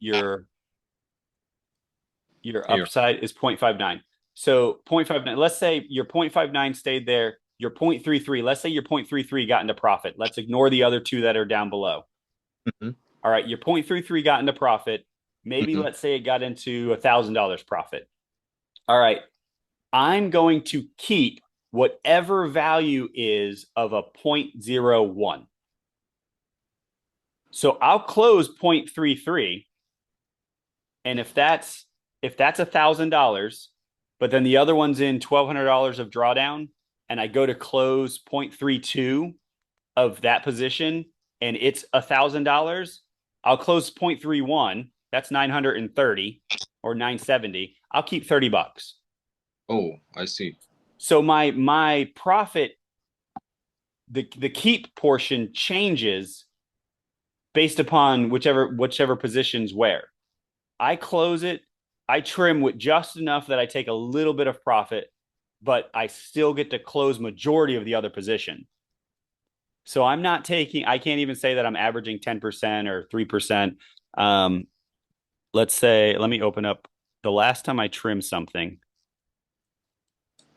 A: Here.
B: upside is 0.59. So 0.59, let's say your 0.59 stayed there, your 0.33, let's say your 0.33 got into profit. Let's ignore the other two that are down below.
A: Mm-hmm.
B: All right, your 0.33 got into profit. Maybe
A: Mm-hmm.
B: let's say it got into $1,000 profit. All right, I'm going to keep whatever value is of a 0.01. So I'll close 0.33, and if that's $1,000, but then the other one's in $1,200 of drawdown, and I go to close 0.32 of that position, and it's $1,000, I'll close 0.31. That's 930 or 970. I'll keep $30.
A: Oh, I see.
B: So my profit, the keep portion changes based upon whichever positions where. I close it, I trim with just enough that I take a little bit of profit, but I still get to close majority of the other position. So I'm not taking, I can't even say that I'm averaging 10% or 3%. Um, let's say, let me open up the last time I trimmed something.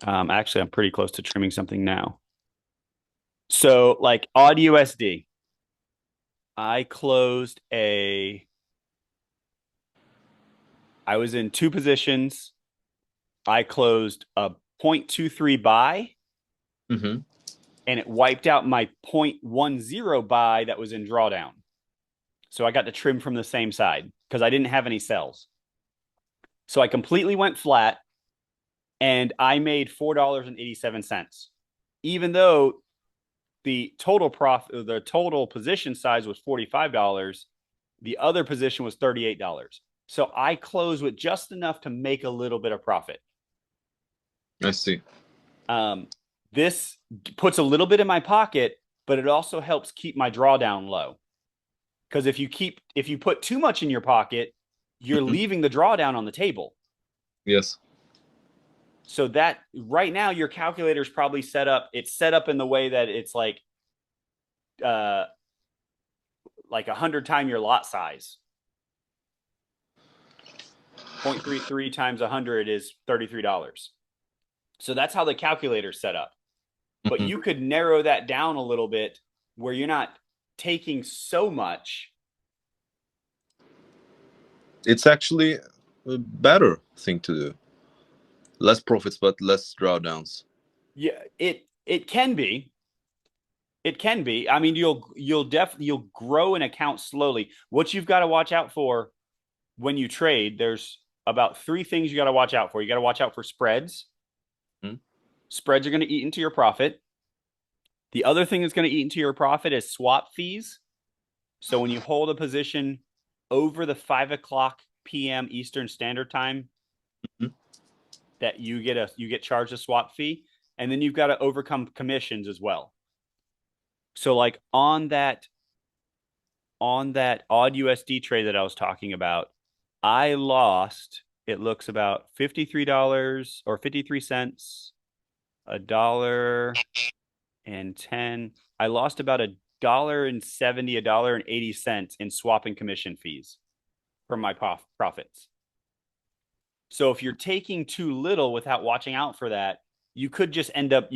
B: Actually, I'm pretty close to trimming something now. So, like odd USD, I closed I was in two positions. I closed a 0.23 buy
A: Mm-hmm.
B: and it wiped out my 0.10 buy that was in drawdown. So I got to trim from the same side because I didn't have any sells. So I completely went flat and I made $4.87. Even though the total position size was $45, the other position was $38. So I closed with just enough to make a little bit of profit.
A: I see.
B: Um, this puts a little bit in my pocket, but it also helps keep my drawdown low. Because if you put too much in your pocket, you're
A: Mm-hmm.
B: leaving the drawdown on the table.
A: Yes.
B: So that right now your calculator is probably set up. It's set up in the way that it's uh like 100 times your lot size. 0.33 times 100 is $33. So that's how the calculator's set up. But
A: Mm-hmm.
B: you could narrow that down a little bit where you're not taking so much.
A: It's actually a better thing to do. Less profits, but less drawdowns.
B: Yeah, it can be. It can be. I mean, you'll grow an account slowly. What you've got to watch out for when you trade, there's about three things you got to watch out for. You got to watch out for spreads.
A: Hmm.
B: Spreads are going to eat into your profit. The other thing that's going to eat into your profit is swap fees. So when you hold a position over the 5 o'clock p.m. Eastern Standard Time,
A: Hmm.
B: that you get charged a swap fee, and then you've got to overcome commissions as well. So like on that on that odd USD trade that I was talking about, I lost, it looks about $53 or 53 cents, a dollar and 10. I lost about $1.70, $1.80 in swap and commission fees from my profits. So if you're taking too little without watching out for that, you could just end up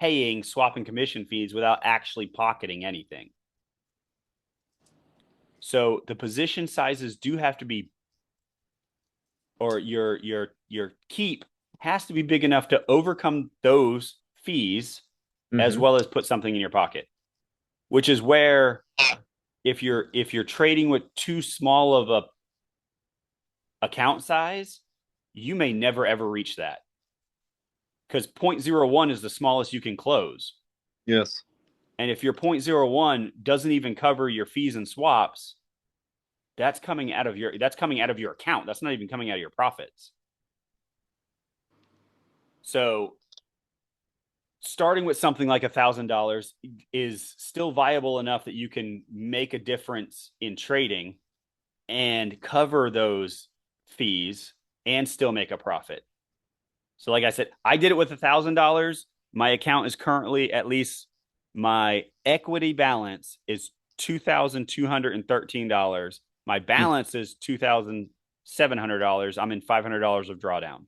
B: paying swap and commission fees without actually pocketing anything. So the position sizes do have to be, or your keep has to be big enough to overcome those fees as
A: Mm-hmm.
B: well as put something in your pocket, which is where if you're trading with too small of a account size, you may never ever reach that because 0.01 is the smallest you can close.
A: Yes.
B: And if your 0.01 doesn't even cover your fees and swaps, that's coming out of your account. That's not even coming out of your profits. So starting with something like $1,000 is still viable enough that you can make a difference in trading and cover those fees and still make a profit. So, like I said, I did it with $1,000. My account is currently, at least my equity balance is $2,213. My balance is $2,700. I'm in $500 of drawdown.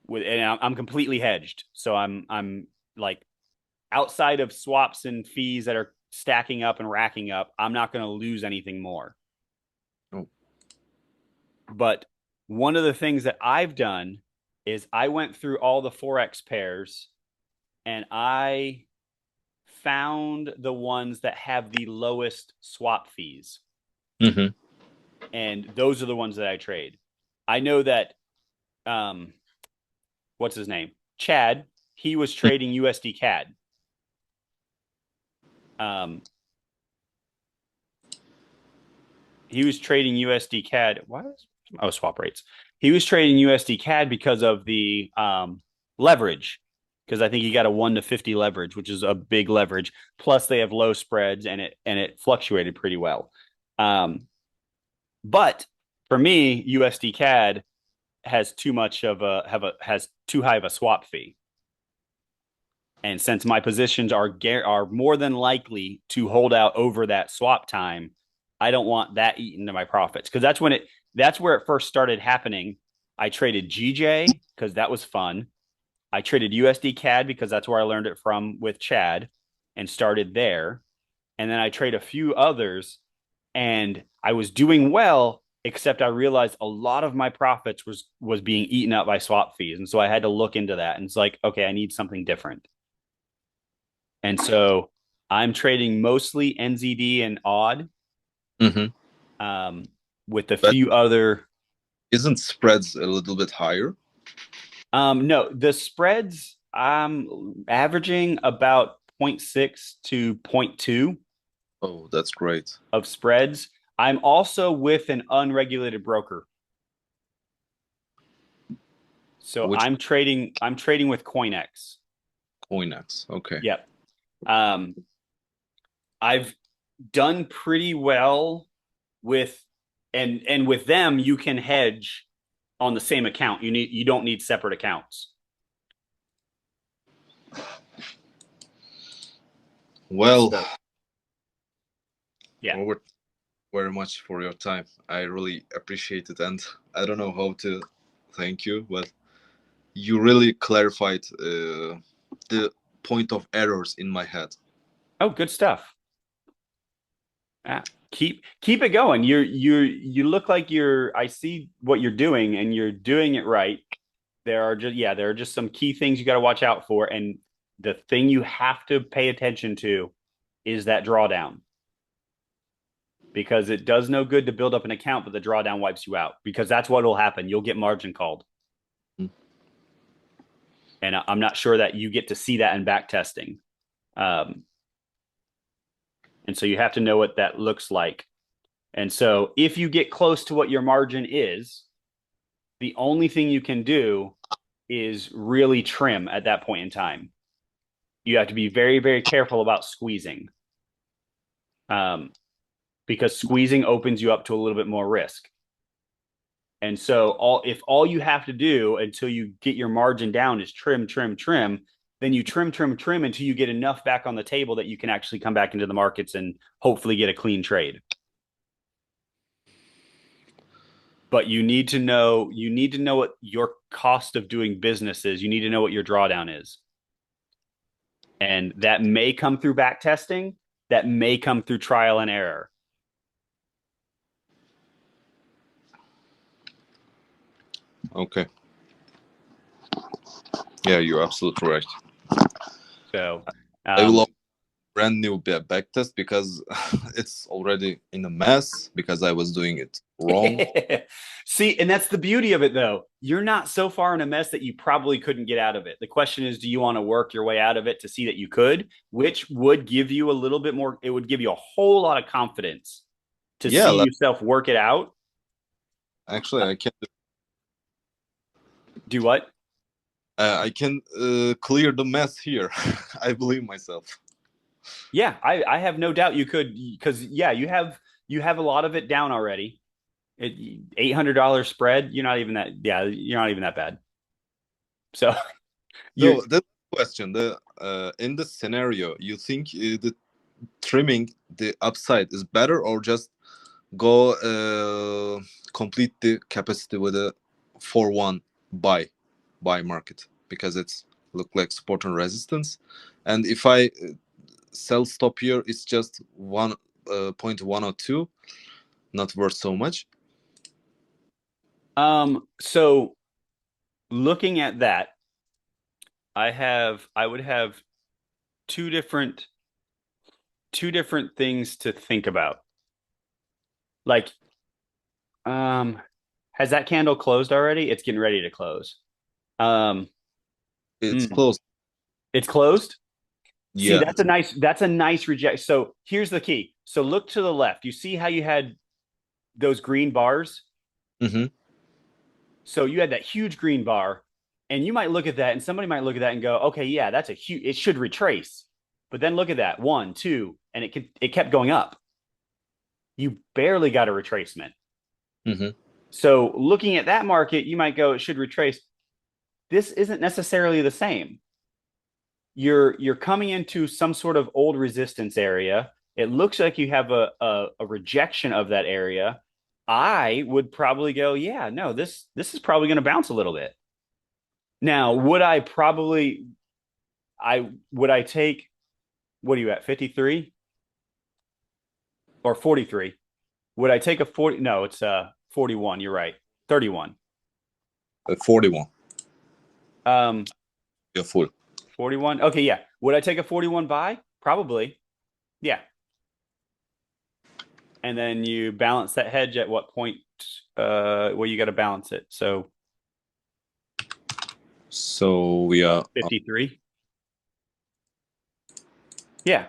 B: And I'm completely hedged. So I'm like outside of swaps and fees that are stacking up and racking up, I'm not going to lose anything more.
A: Oh.
B: But one of the things that I've done is I went through all the Forex pairs and I found the ones that have the lowest swap fees.
A: Mm-hmm.
B: And those are the ones that I trade. I know that, what's his name? Chad, he was trading USD CAD. He was trading USD CAD. Swap rates. He was trading USD CAD because of the leverage. Because I think he got a 1-50 leverage, which is a big leverage. Plus, they have low spreads, and it fluctuated pretty well. But for me, USD CAD has too high of a swap fee. And since my positions are more than likely to hold out over that swap time, I don't want that eaten into my profits because that's where it first started happening. I traded GJ because that was fun. I traded USD CAD because that's where I learned it from with Chad and started there. And then I trade a few others and I was doing well, except I realized a lot of my profits was being eaten up by swap fees. And so I had to look into that. And it's like, okay, I need something different. And so I'm trading mostly NZD and odd,
A: Mm-hmm.
B: with a
A: But
B: few other.
A: isn't spreads a little bit higher?
B: No, the spreads I'm averaging about zero point 0.6 to zero point 0.2
A: Oh, that's great.
B: of spreads. I'm also with an unregulated broker. So
A: Which
B: I'm trading with CoinX.
A: Coinex? Okay.
B: Yep. Um, I've done pretty well with and with them you can hedge on the same account. You don't need separate accounts.
A: Well,
B: So, yeah.
A: Robert, very much for your time. I really appreciate it, and I don't know how to thank you, but you really clarified the point of errors in my head.
B: Oh, good stuff. Ah, keep it going. You look like I see what you're doing and you're doing it right. There are just some key things you got to watch out for. And the thing you have to pay attention to is that drawdown. Because it does no good to build up an account, but the drawdown wipes you out. Because that's what will happen. You'll get margin called.
A: Mm.
B: And I'm not sure that you get to see that in back testing. And so you have to know what that looks like. And so if you get close to what your margin is, the only thing you can do is really trim at that point in time. You have to be very, very careful about squeezing, um, because squeezing opens you up to a little bit more risk. And so if all you have to do until you get your margin down is trim, trim, trim, then you trim, trim, trim until you get enough back on the table that you can actually come back into the markets and hopefully get a clean trade. But you need to know what your cost of doing business is. You need to know what your drawdown is. And that may come through back testing, that may come through trial and error.
A: Okay. Yeah, you're absolutely right.
B: So,
A: I will brand new back test because it's already in a mess because I was doing it wrong.
B: see, and that's the beauty of it, though. You're not so far in a mess that you probably couldn't get out of it. The question is, do you want to work your way out of it to see that you could, which would give you a little bit more, it would give you a whole lot of confidence to
A: Yeah,
B: see yourself work it out.
A: actually, I can
B: Do what?
A: clear the mess here. I believe myself.
B: Yeah, I have no doubt you could, because yeah, you have a lot of it down already. $800 spread. You're not even that. Yeah, you're not even that bad. So you
A: So the question, the in this scenario, you think the trimming the upside is better or just go complete the capacity with a 4-1 buy market because it's look like support and resistance, and if I sell stop here, it's just 1.1 or 2, not worth so much.
B: so looking at that, I would have two different two different things to think about. Like, um, has that candle closed already? It's getting ready to close. Um,
A: It's
B: hmm,
A: close.
B: it's closed. See,
A: Yeah.
B: that's a nice reject. So here's the key. So look to the left. You see how you had those green bars?
A: Mm-hmm.
B: So you had that huge green bar, and you might look at that, and somebody might look at that and go, okay, yeah, that's a huge, it should retrace. But then look at that, one, two, and it kept going up. You barely got a retracement.
A: Mm-hmm.
B: So looking at that market, you might go, it should retrace. This isn't necessarily the same. You're coming into some sort of old resistance area. It looks like you have a rejection of that area. I would probably go, yeah, no, this is probably going to bounce a little bit. Now, would I take, what are you at, 53 or 43? Would I take a 40? No, it's 41. You're right. 31.
A: 41.
B: Um,
A: You're full.
B: 41. Okay, yeah. Would I take a 41 buy? Probably. Yeah. And then you balance that hedge at what point? Well, you got to balance it.
A: So we are
B: 53. Yeah.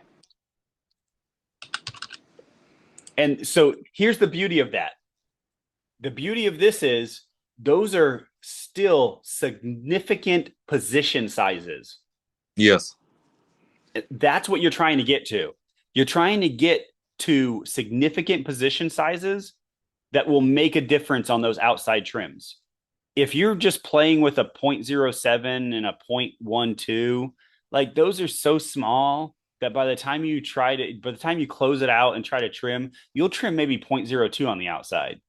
B: And so here's the beauty of that. The beauty of this is those are still significant position sizes.
A: yes.
B: That's what you're trying to get to. You're trying to get to significant position sizes that will make a difference on those outside trims. If you're just playing with a 0.07 and a 0.12, like those are so small that by the time you close it out and try to trim, you'll trim maybe 0.02 on the outside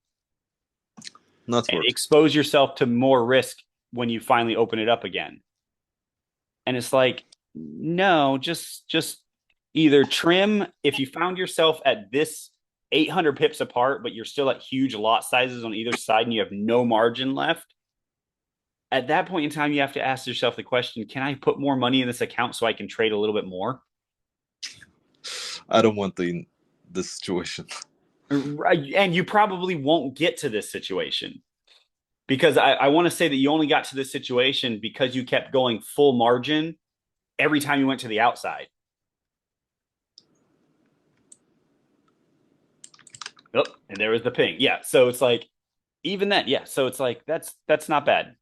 A: Not
B: and
A: worth.
B: expose yourself to more risk when you finally open it up again. And it's like, no, just either trim if you found yourself at this 800 pips apart, but you're still at huge lot sizes on either side and you have no margin left. At that point in time, you have to ask yourself the question, can I put more money in this account so I can trade a little bit more?
A: I don't want the this situation.
B: And you probably won't get to this situation because I want to say that you only got to this situation because you kept going full margin every time you went to the outside. Oh, and there was the ping. Yeah. So it's like, even then, yeah. So it's like, that's not bad.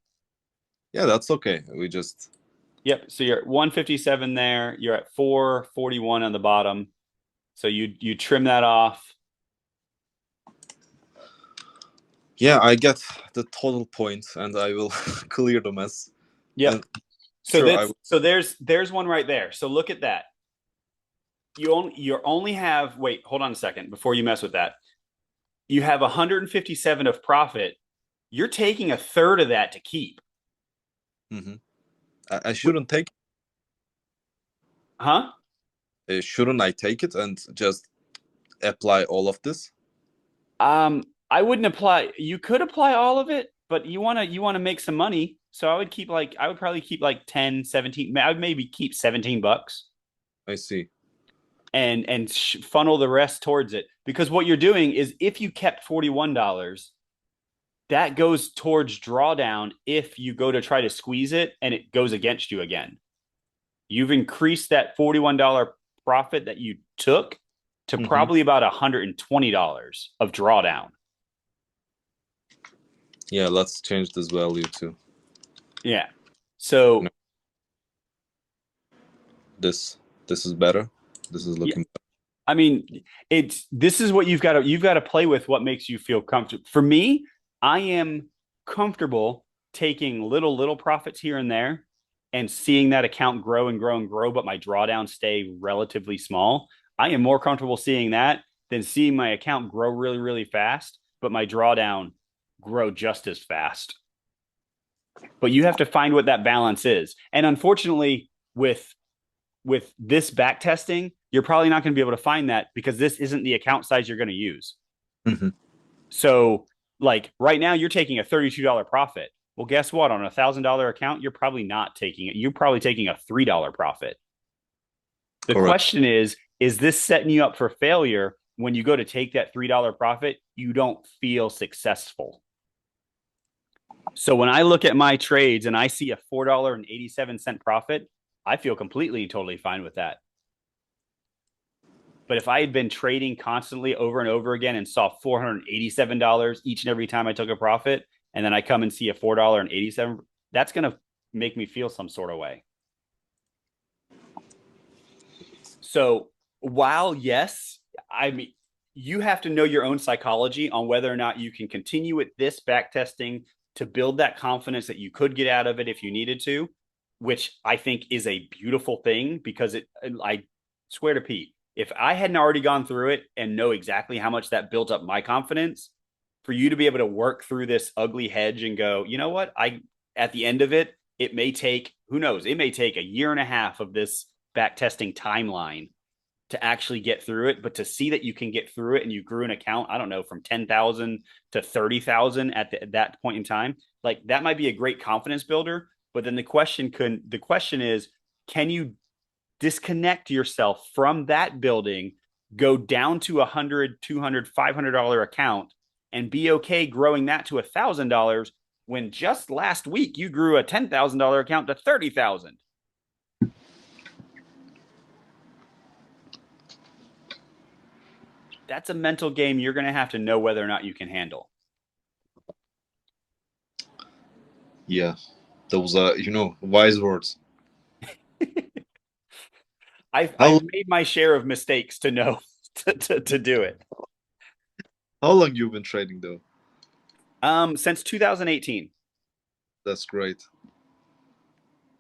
A: Yeah, that's okay. We just
B: Yep. So you're at 157 there. You're at 441 on the bottom. So you trim that off.
A: Yeah, I get the total point, and I will clear the mess.
B: Yep.
A: And sure, I will.
B: So there's one right there. So look at that. You only have, wait, hold on a second before you mess with that. You have 157 of profit. You're taking a third of that to keep.
A: Hmm. I shouldn't take.
B: Huh?
A: Shouldn't I take it and just apply all of this?
B: I wouldn't apply. You could apply all of it, but you want to make some money. So I would probably keep like 10, 17. I would maybe keep $17
A: I see.
B: and funnel the rest towards it. Because what you're doing is if you kept $41, that goes towards drawdown if you go to try to squeeze it and it goes against you again. You've increased that $41 profit that you took to
A: Hmm.
B: probably about $120 of drawdown.
A: Yeah, let's change this value too.
B: Yeah.
A: No,
B: So
A: this this is better. This is
B: yeah,
A: looking
B: I mean, it's this is what you've got to play with what makes you feel comfortable. For me, I am comfortable taking little profits here and there and seeing that account grow and grow and grow, but my drawdowns stay relatively small. I am more comfortable seeing that than seeing my account grow really, really fast, but my drawdown grow just as fast. But you have to find what that balance is. And unfortunately, with this back testing, you're probably not going to be able to find that because this isn't the account size you're going to use.
A: better. Hmm.
B: So, like right now, you're taking a $32 profit. Well, guess what? On $1,000 account, you're probably not taking it. You're probably taking a $3 profit. The
A: Correct.
B: question is this setting you up for failure when you go to take that $3 profit? You don't feel successful. So when I look at my trades and I see a $4.87 profit, I feel completely and totally fine with that. But if I had been trading constantly over and over again and saw $487 each and every time I took a profit, and then I come and see a $4.87, that's going to make me feel some sort of way. So while yes, I mean, you have to know your own psychology on whether or not you can continue with this back testing to build that confidence that you could get out of it if you needed to, which I think is a beautiful thing because I swear to Pete, if I hadn't already gone through it and know exactly how much that built up my confidence, for you to be able to work through this ugly hedge and go, you know what, at the end of it, it may take, who knows, it may take a year and a half of this back testing timeline to actually get through it, but to see that you can get through it and you grew an account, I don't know, from 10,000 to 30,000 at that point in time, like that might be a great confidence builder. But then the question is, can you disconnect yourself from that building, go down to 100, 200, $500 account and be okay growing that to $1,000 when just last week you grew a $10,000 account to 30,000? That's a mental game you're going to have to know whether or not you can handle.
A: Yeah, those are wise words.
B: I've
A: How
B: made my share of mistakes to know to do it.
A: how long you been trading though?
B: Since 2018.
A: That's great.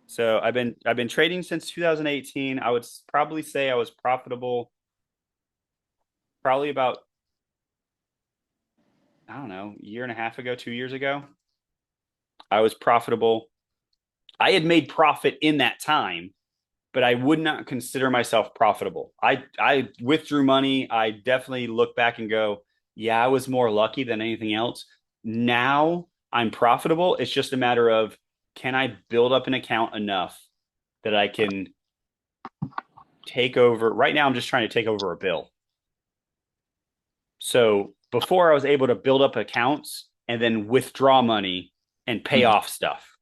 B: So I've been trading since 2018. I would probably say I was profitable probably about, I don't know, a year and a half ago, 2 years ago. I was profitable. I had made profit in that time, but I would not consider myself profitable. I withdrew money. I definitely look back and go, yeah, I was more lucky than anything else. Now I'm profitable. It's just a matter of, can I build up an account enough that I can take over? Right now, I'm just trying to take over a bill. So before I was able to build up accounts and then withdraw money and pay
A: Mhm.
B: off stuff.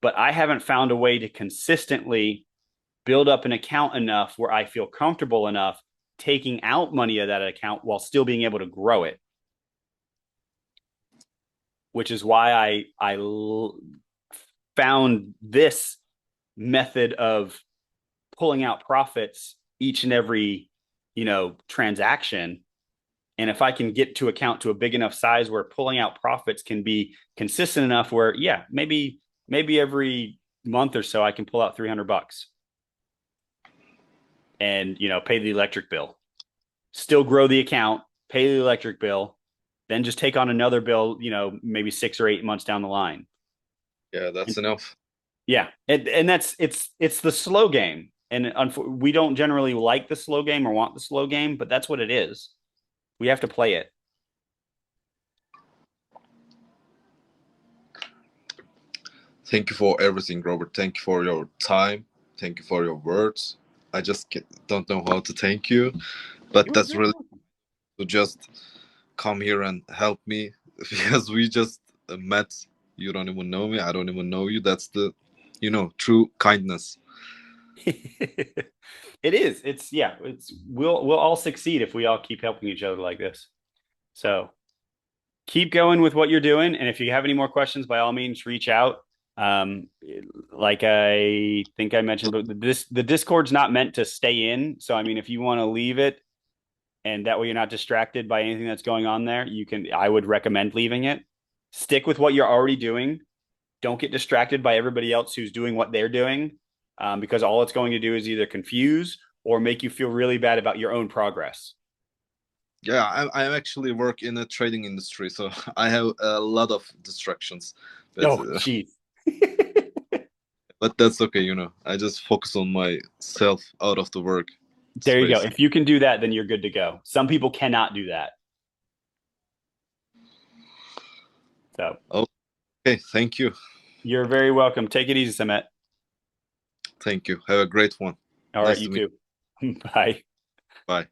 B: But I haven't found a way to consistently build up an account enough where I feel comfortable enough taking out money of that account while still being able to grow it, which is why I found this method of pulling out profits each and every, transaction. And if I can get to account to a big enough size where pulling out profits can be consistent enough where, yeah, maybe every month or so I can pull out $300 and, pay the electric bill, still grow the account, pay the electric bill, then just take on another bill, maybe 6 or 8 months down the line.
A: Yeah, that's
B: And,
A: enough.
B: yeah. And that's, it's the slow game. And we don't generally like the slow game or want the slow game, but that's what it is. We have to play it.
A: Thank you for everything, Robert. Thank you for your time. Thank you for your words. I just don't know how to thank you, but
B: You're
A: that's
B: very
A: really
B: welcome.
A: to just come here and help me because we just met. You don't even know me. I don't even know you. That's the, true kindness.
B: It is. It's yeah. We'll all succeed if we all keep helping each other like this. So keep going with what you're doing, and if you have any more questions, by all means, reach out. Um, like I think I mentioned, but the Discord's not meant to stay in. So I mean, if you want to leave it, and that way you're not distracted by anything that's going on there, you can. I would recommend leaving it. Stick with what you're already doing. Don't get distracted by everybody else who's doing what they're doing, because all it's going to do is either confuse or make you feel really bad about your own progress.
A: Yeah, I actually work in a trading industry, so I have a lot of distractions. But
B: Oh, geez.
A: but that's okay. I just focus on myself out of the work
B: There you go.
A: space.
B: If you can do that, then you're good to go. Some people cannot do that. So
A: Okay, thank you.
B: you're very welcome. Take it easy, Sept.
A: Thank you. Have a great one.
B: All right,
A: Nice
B: you
A: to meet
B: too. Bye.
A: you. Bye.